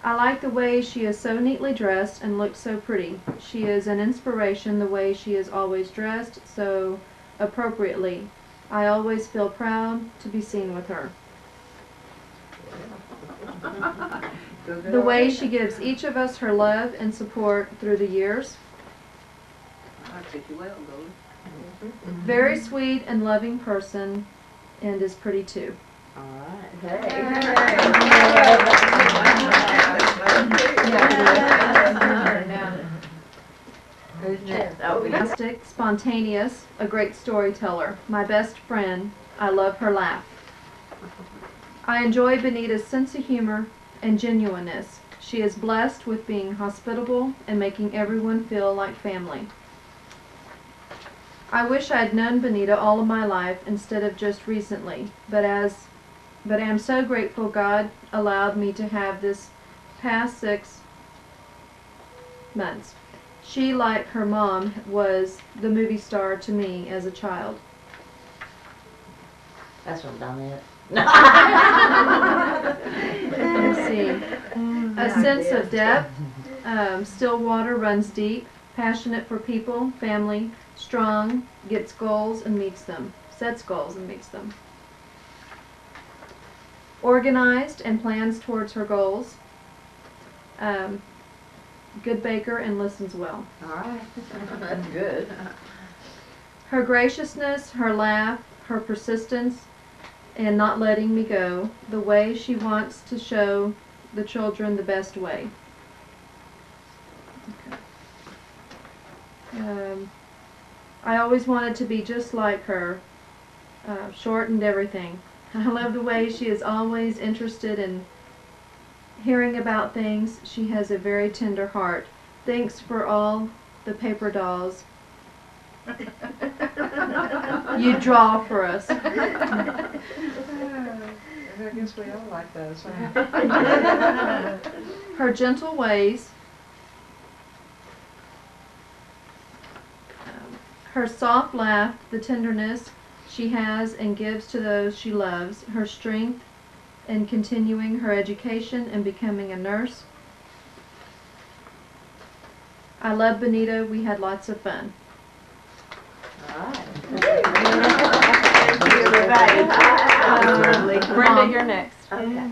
I like the way she is so neatly dressed and looks so pretty. She is an inspiration the way she is always dressed so appropriately. I always feel proud to be seen with her. The way she gives each of us her love and support through the years. I said, you well, Goldie. Very sweet and loving person, and is pretty too. All right. Who's next? Oh, Enthusiastic, spontaneous, a great storyteller, my best friend. I love her laugh. I enjoy Benita's sense of humor and genuineness. She is blessed with being hospitable and making everyone feel like family. I wish I had known Benita all of my life instead of just recently, but am so grateful God allowed me to have this past 6 months. She, like her mom, was the movie star to me as a child. That's from Donette. Let's see. A sense of depth. Still water runs deep. Passionate for people, family, strong, gets goals and meets them. Sets goals and meets them. Organized and plans towards her goals. good baker, and listens well. All right. That's good. Her graciousness, her laugh, her persistence, and not letting me go, the way she wants to show the children the best way. Okay. I always wanted to be just like her, short and everything. I love the way she is always interested in hearing about things. She has a very tender heart. Thanks for all the paper dolls you draw for us. I guess we all like those. Her gentle ways, her soft laugh, the tenderness she has and gives to those she loves, her strength in continuing her education and becoming a nurse. I love Benita. We had lots of fun. All right. Thank you, everybody. Brenda, you're next. Okay.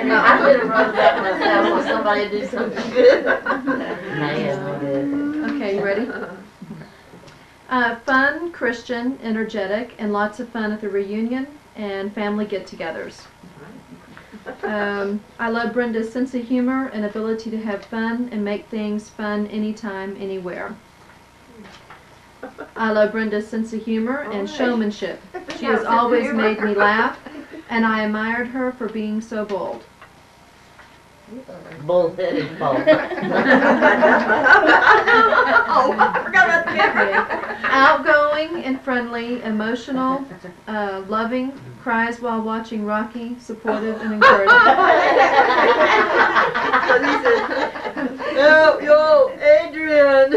No, I should have wrote that myself so somebody do something good. Man, Okay, you ready? Fun, Christian, energetic, and lots of fun at the reunion and family get-togethers. I love Brenda's sense of humor and ability to have fun and make things fun anytime, anywhere. I love Brenda's sense of humor and showmanship. She has always made me laugh, and I admired her for being so bold. bullheaded fault. Oh, I forgot about that. Okay. Outgoing and friendly, emotional, loving, cries while watching Rocky, supportive and encouraging. So he said, yo, Adrian.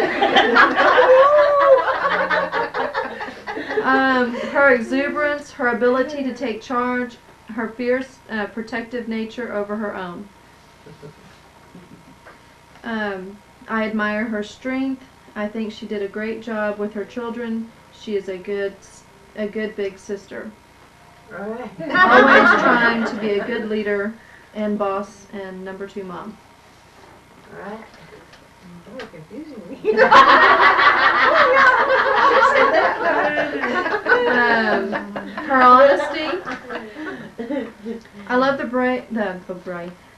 Her exuberance, her ability to take charge, her fierce, protective nature over her own. I admire her strength. I think she did a great job with her children. She is a good big sister. Right. Always trying to be a good leader and boss and number 2 mom. Right. Oh, confusing me. Her honesty. I love the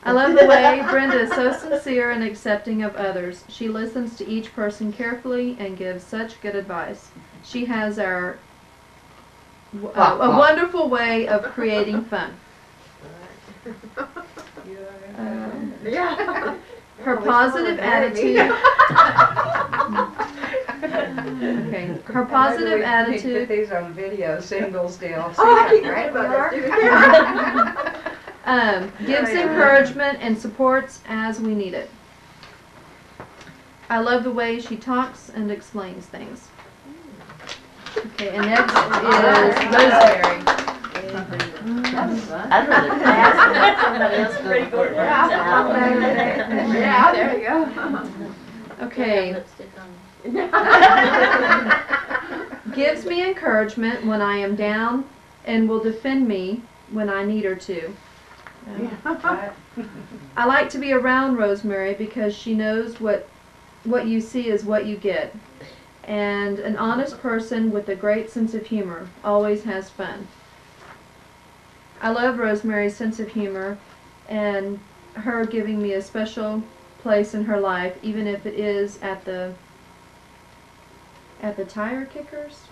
I love the way Brenda is so sincere and accepting of others. She listens to each person carefully and gives such good advice. She has a wonderful way of creating fun. Yeah. Her positive attitude. Okay. Her positive Put attitude. these on video, singles deal. Oh, I keep reading about that. Gives encouragement and supports as we need it. I love the way she talks and explains things. Okay, and next is Rosemary. I'd rather pass and let somebody else go before it burns out. Yeah, there you go. Okay. Lipstick on. Gives me encouragement when I am down and will defend me when I need her to. I like to be around Rosemary because she knows what you see is what you get. And an honest person with a great sense of humor, always has fun. I love Rosemary's sense of humor and her giving me a special place in her life, even if it is at the tire kickers.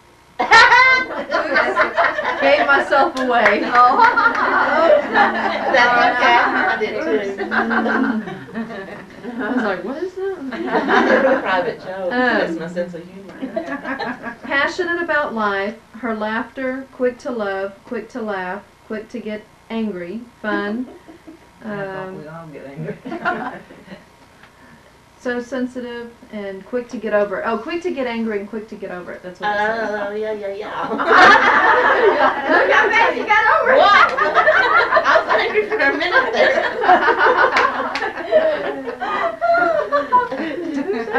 Gave myself away. That's okay. I did too. I was like, what is that? Private joke. That's my sense of humor. Passionate about life, her laughter, quick to love, quick to laugh, quick to get angry, fun. We all get angry. So sensitive and quick to get over it. Oh, quick to get angry and quick to get over it. That's what it says. Oh, yeah. Look how fast you got over it. What? I was angry for a minute there.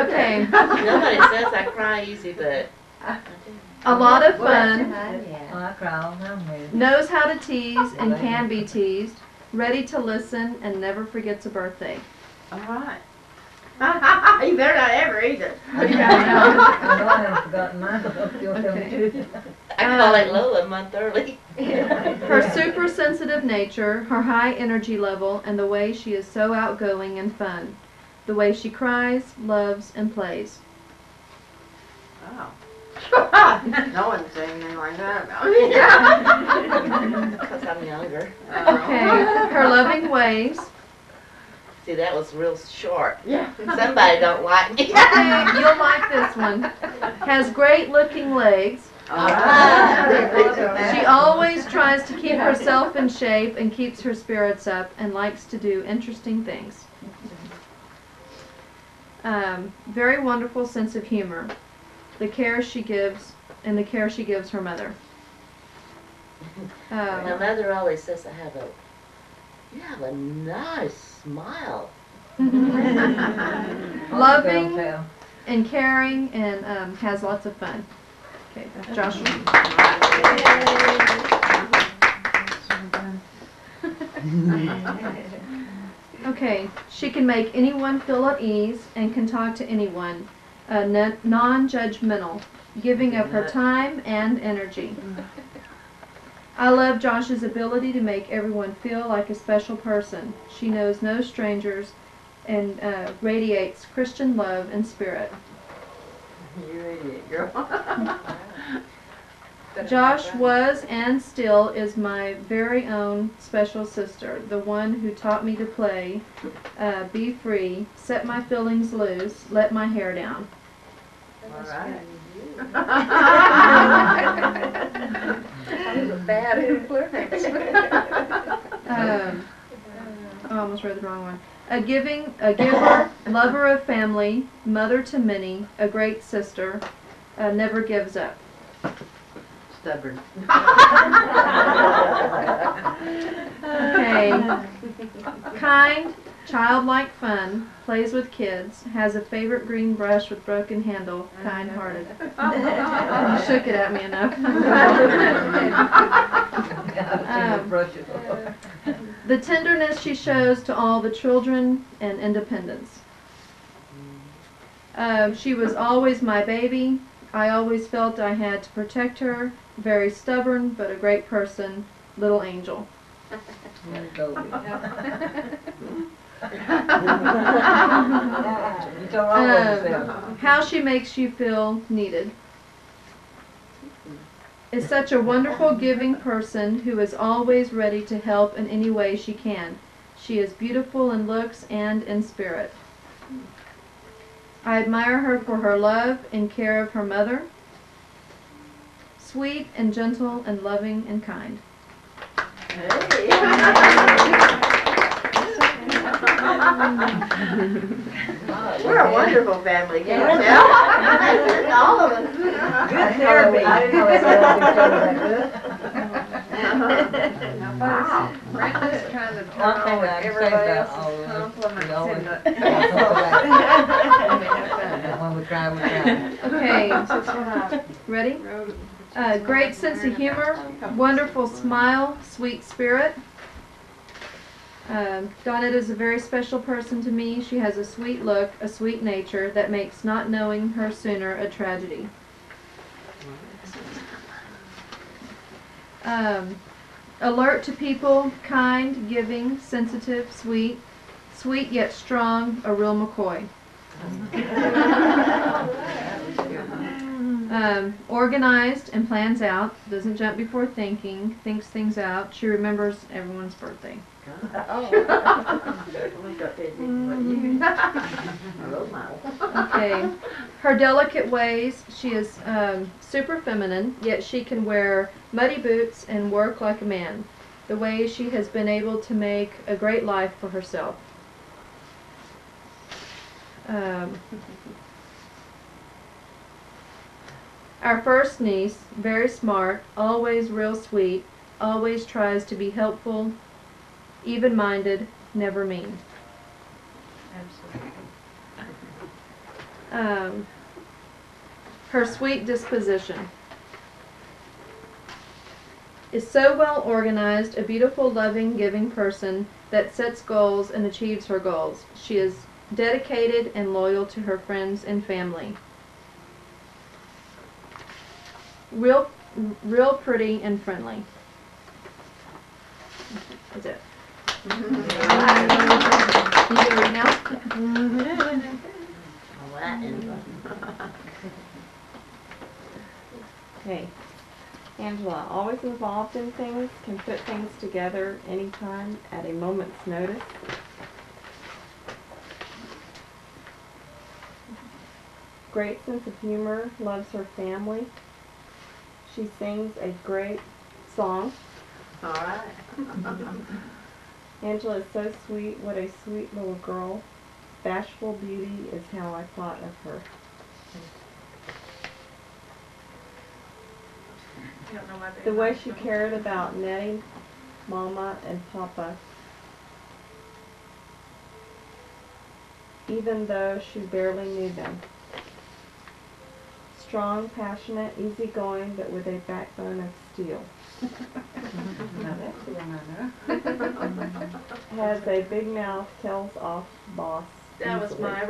Okay. Nobody says I cry easy, but I do. a lot of fun, Oh, I cry all the time with it. knows how to tease and can be teased, ready to listen, and never forgets a birthday. All right. You better not ever either. I know I haven't forgotten mine. You'll tell me too. I call it Lola a month early. Her super sensitive nature, her high energy level, and the way she is so outgoing and fun. The way she cries, loves, and plays. Wow. No one's saying anything like that about me. Because I'm younger. Okay, her loving ways. See, that was real short. Yeah. Somebody don't like me. Okay, you'll like this one. Has great looking legs. She always tries to keep herself in shape and keeps her spirits up and likes to do interesting things. Very wonderful sense of humor. The care she gives her mother. My mother always says you have a nice smile. Loving and caring and has lots of fun. Okay, Joshua. Okay, she can make anyone feel at ease and can talk to anyone. Non-judgmental, giving of her time and energy. I love Josh's ability to make everyone feel like a special person. She knows no strangers and radiates Christian love and spirit. You idiot, girl. Josh was and still is my very own special sister, the one who taught me to play, be free, set my feelings loose, let my hair down. All right. That was a bad influence. I almost read the wrong one. A giver, lover of family, mother to many, a great sister, never gives up. Stubborn. Okay. Kind, childlike fun, plays with kids, has a favorite green brush with broken handle, kind-hearted. You shook it at me enough. The tenderness she shows to all the children and independence. She was always my baby. I always felt I had to protect her. Very stubborn, but a great person. Little angel. How she makes you feel needed. Is such a wonderful, giving person who is always ready to help in any way she can. She is beautiful in looks and in spirit. I admire her for her love and care of her mother. Sweet and gentle and loving and kind. We're a wonderful family, can't you tell? All of us. Good therapy. I didn't know Wow. Brenda's trying to turn on everybody else's compliments Okay, ready? Great sense of humor, wonderful smile, sweet spirit. Donette is a very special person to me. She has a sweet look, a sweet nature that makes not knowing her sooner a tragedy. Alert to people, kind, giving, sensitive, sweet yet strong, a real McCoy. Organized and plans out, doesn't jump before thinking, thinks things out. She remembers everyone's birthday. Okay. Her delicate ways, she is super feminine, yet she can wear muddy boots and work like a man. The way she has been able to make a great life for herself. Our first niece, very smart, always real sweet, always tries to be helpful, even-minded, never mean. Her sweet disposition. Is so well organized, a beautiful, loving, giving person that sets goals and achieves her goals. She is dedicated and loyal to her friends and family. Real pretty and friendly. That's it. You can read now? Okay. Angela, always involved in things, can put things together anytime at a moment's notice. Great sense of humor, loves her family. She sings a great song. All right. Angela is so sweet, what a sweet little girl. Bashful beauty is how I thought of her. The way she cared about Nettie, Mama, and Papa, even though she barely knew them. Strong, passionate, easygoing, but with a backbone of steel. Now that's the one I know. Has a big mouth, tells off boss. That was easily. my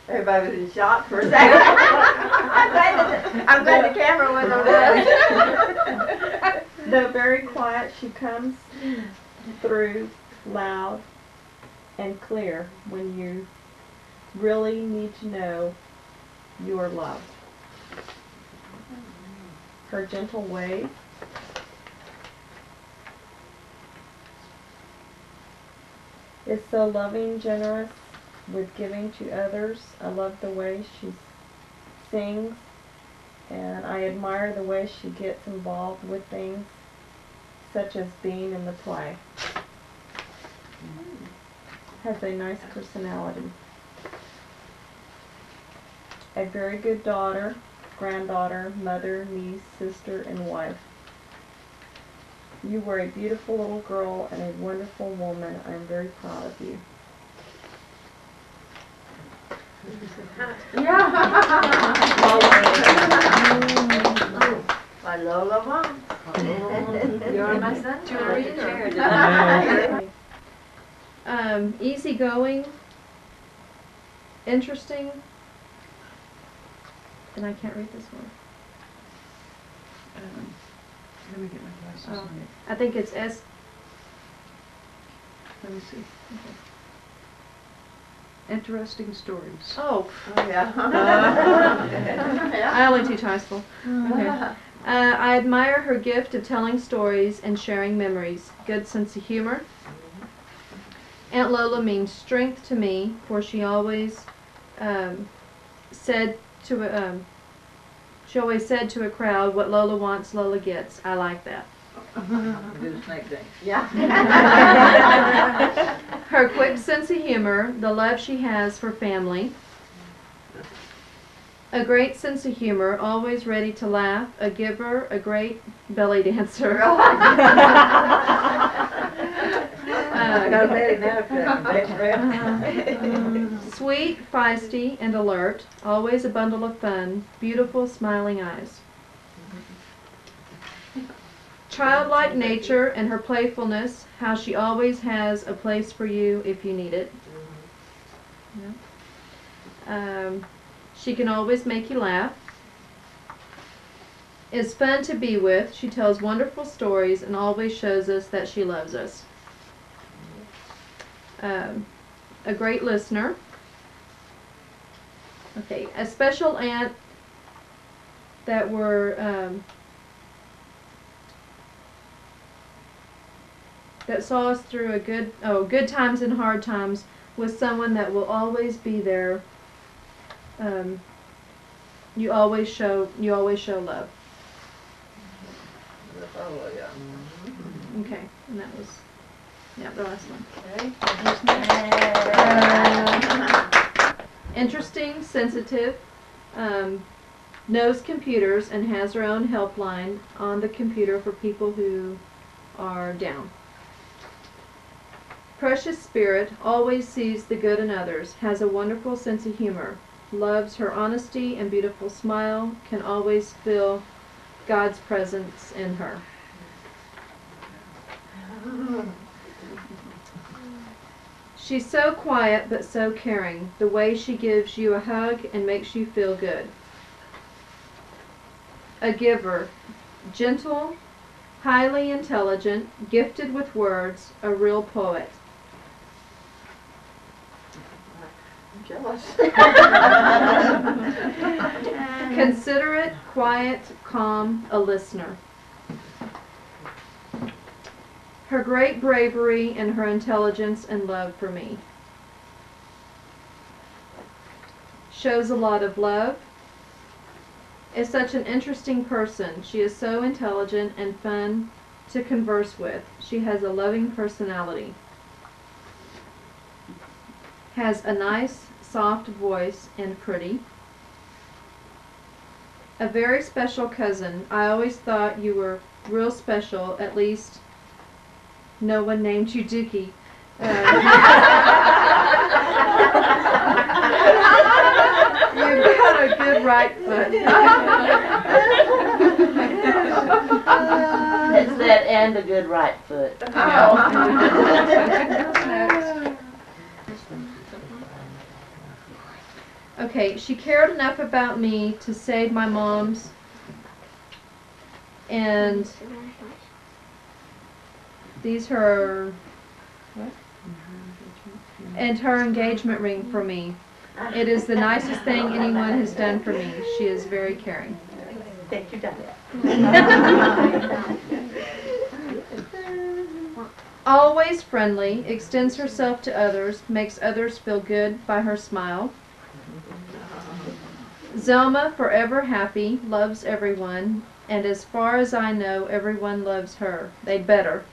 Everybody was in shock for a second. I'm glad the camera wasn't on that. Though very quiet, she comes through loud and clear when you really need to know you are loved. Her gentle ways, is so loving, generous, with giving to others. I love the way she sings, and I admire the way she gets involved with things, such as being in the play. Has a nice personality. A very good daughter, granddaughter, mother, niece, sister, and wife. You were a beautiful little girl and a wonderful woman. I am very proud of you. By Lola Mom. You're my sunshine. Easygoing, interesting, and I can't read this one. Let me get my glasses Oh. on it. I think it's S. Let me see. Interesting stories. Oh, Oh, yeah. I only teach high school. Okay. I admire her gift of telling stories and sharing memories. Good sense of humor. Aunt Lola means strength to me, for she always said to a crowd, "What Lola wants, Lola gets." I like that. Do the snake thing. Yeah. Her quick sense of humor, the love she has for family. A great sense of humor, always ready to laugh, a giver, a great belly dancer. I got ready now for that next round. Sweet, feisty, and alert, always a bundle of fun, beautiful, smiling eyes. Childlike nature and her playfulness, how she always has a place for you if you need it. She can always make you laugh. Is fun to be with. She tells wonderful stories and always shows us that she loves us. A great listener. Okay, a special aunt that were that saw us through good times and hard times, with someone that will always be there. You always show love. Oh, yeah. Okay, and that was the last one. Interesting, sensitive, knows computers and has her own helpline on the computer for people who are down. Precious spirit, always sees the good in others, has a wonderful sense of humor, loves her honesty and beautiful smile, can always feel God's presence in her. She's so quiet but so caring, the way she gives you a hug and makes you feel good. A giver, gentle, highly intelligent, gifted with words, a real poet. I'm jealous. Considerate, quiet, calm, a listener. Her great bravery and her intelligence and love for me. Shows a lot of love. Is such an interesting person. She is so intelligent and fun to converse with. She has a loving personality. Has a nice, soft voice and pretty. A very special cousin. I always thought you were real special, at least no one named you Dookie. You've got a good right foot. It's that and a good right foot. Okay, she cared enough about me to save my mom's and these her what? And her engagement ring for me. It is the nicest thing anyone has done for me. She is very caring. Thank you, Dad. Always friendly, extends herself to others, makes others feel good by her smile. Zelma, forever happy, loves everyone, and as far as I know, everyone loves her. They'd better.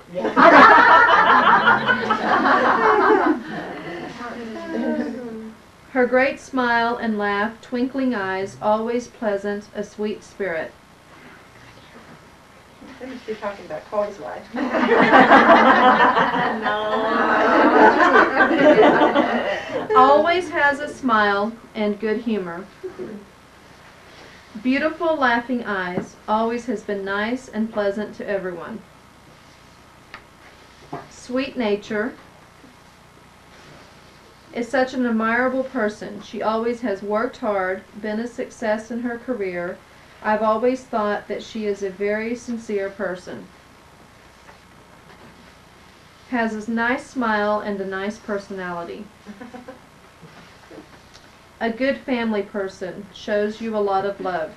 Her great smile and laugh, twinkling eyes, always pleasant, a sweet spirit. They must be talking about Coy's wife. Always has a smile and good humor. Beautiful laughing eyes, always has been nice and pleasant to everyone. Sweet nature. Is such an admirable person. She always has worked hard, been a success in her career. I've always thought that she is a very sincere person. Has a nice smile and a nice personality. A good family person. Shows you a lot of love.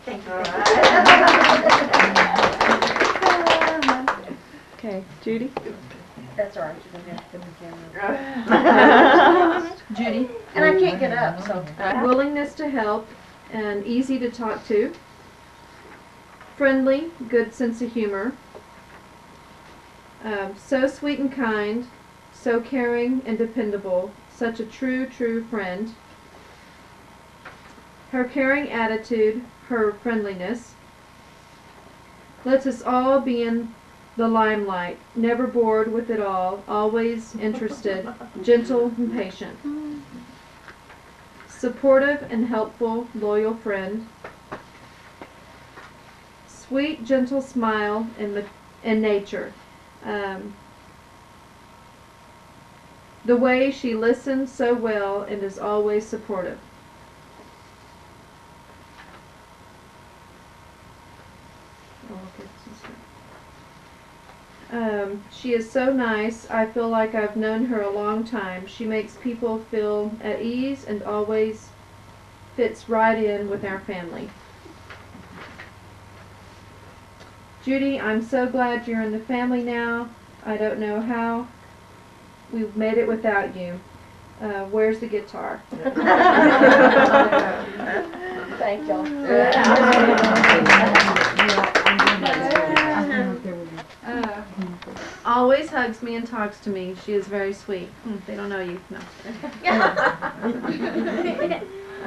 Thank you. Okay, Judy. That's all right. You don't have to put the camera. Judy. And I can't get up, so. Willingness to help and easy to talk to. Friendly, good sense of humor. So sweet and kind, so caring and dependable, such a true friend. Her caring attitude, her friendliness. Lets us all be in the limelight, never bored with it all, always interested, gentle and patient. Supportive and helpful, loyal friend. Sweet, gentle smile and nature. The way she listens so well and is always supportive. She is so nice. I feel like I've known her a long time. She makes people feel at ease and always fits right in with our family. Judy, I'm so glad you're in the family now. I don't know how we've made it without you. Where's the guitar? Thank y'all. Always hugs me and talks to me. She is very sweet. They don't know you. No.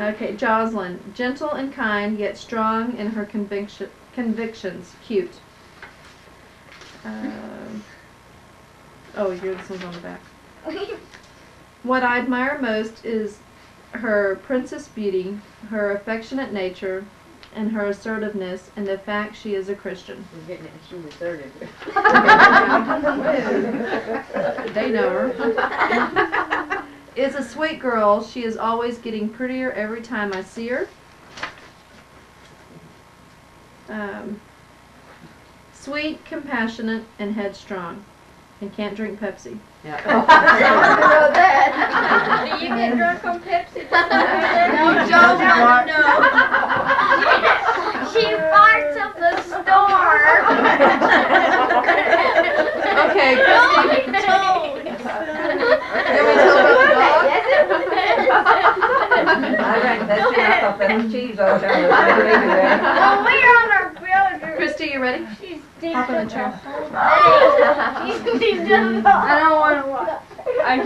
Okay, Jocelyn. Gentle and kind, yet strong in her convictions. Cute. Oh, here, this one's on the back. What I admire most is her princess beauty, her affectionate nature, and her assertiveness, and the fact she is a Christian. You're getting it, she's assertive. They know her. Is a sweet girl. She is always getting prettier every time I see her. Sweet, compassionate, and headstrong. And can't drink Pepsi. Yeah. Do you get drunk on Pepsi? No, Joe, no. She farts up the store. Okay, Christy. No. Can we tell about the dog? I drank Pepsi, I thought that was cheese all the time. Well, we're on our builder. Christy, you ready? She's Hop in the chair. She's done it all. I don't want to watch. I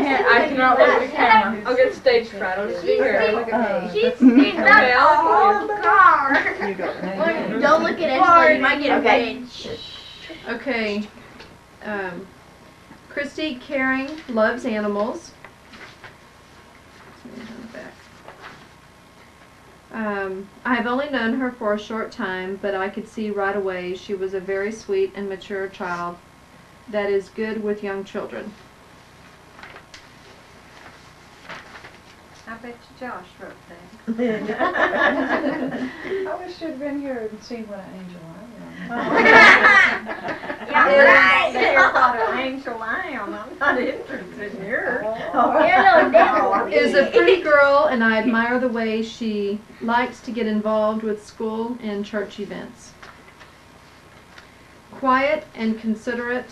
cannot look at the camera. I'll get stage fright. I'll just be here. Look at me. She's done the whole car. Don't look at it, you might get a pinch. Okay. Christy, caring, loves animals. I have only known her for a short time, but I could see right away she was a very sweet and mature child that is good with young children. I bet you Josh wrote that. I wish you'd been here and seen what an angel I Yeah, right. You're not an angel I am. I'm not interested in yours. You're a little devil. Is a pretty girl, and I admire the way she likes to get involved with school and church events. Quiet and considerate.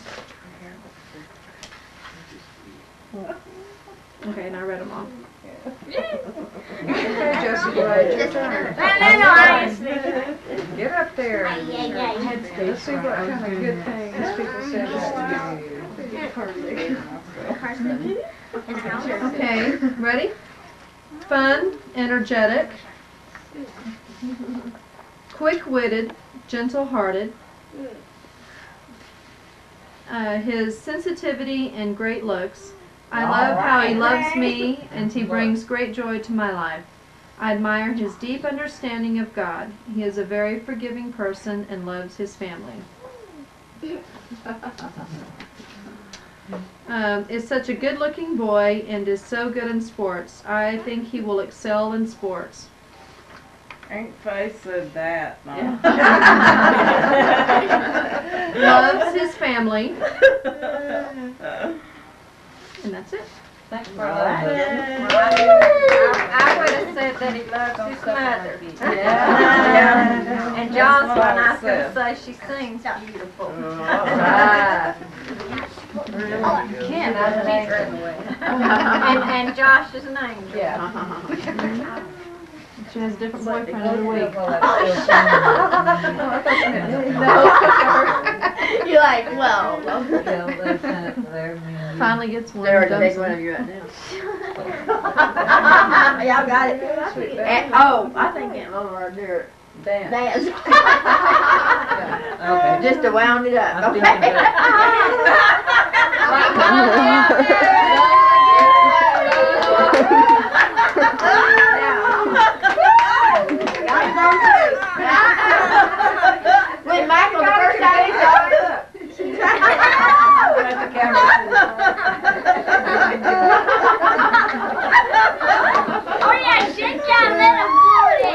Okay, and I read them all. Okay, Jessica, your turn. No, Get up there. yeah. Let's see what kind of good things people said about you. Okay, ready? Fun, energetic, quick-witted, gentle-hearted. His sensitivity and great looks. I love how he loves me, and he brings great joy to my life. I admire his deep understanding of God. He is a very forgiving person and loves his family. Is such a good-looking boy and is so good in sports. I think he will excel in sports. Ain't Faye said that, Mom. Loves his family. And that's it. Thanks for that. I would have said that he loves his mother. Yeah. And Jocelyn, I was going to say she sings beautiful. Ken, And Josh is an angel. She has a different boyfriend every week. You're like, well. Finally gets one. They're already dumps making it. one of you right now. Y'all got it. And, oh, I think Aunt Mama ought to do her dance. Okay. Just to wound it up. I'm Okay. When Michael, the first time he saw it. Let the camera Oh yeah, shake that little booty.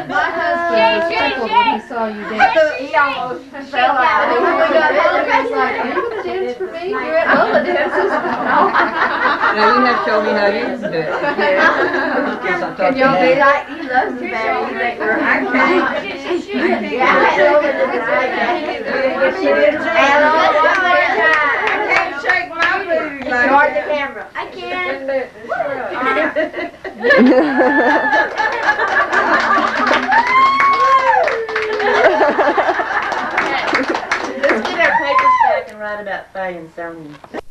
My husband Shake, was shake, tickled when shake. he saw you dance. He almost fell out. And when we got home, he was like, "Are you gonna dance for me? You're at Lola dances." Now you have to show me how you can do it. Can y'all be like, he loves the band, you think we're, I can't. Yeah, I told her tonight. And one more time. I can't shake my booty like Toward the that. camera. I can't. Let's get our papers back and write about Faye and Sonia.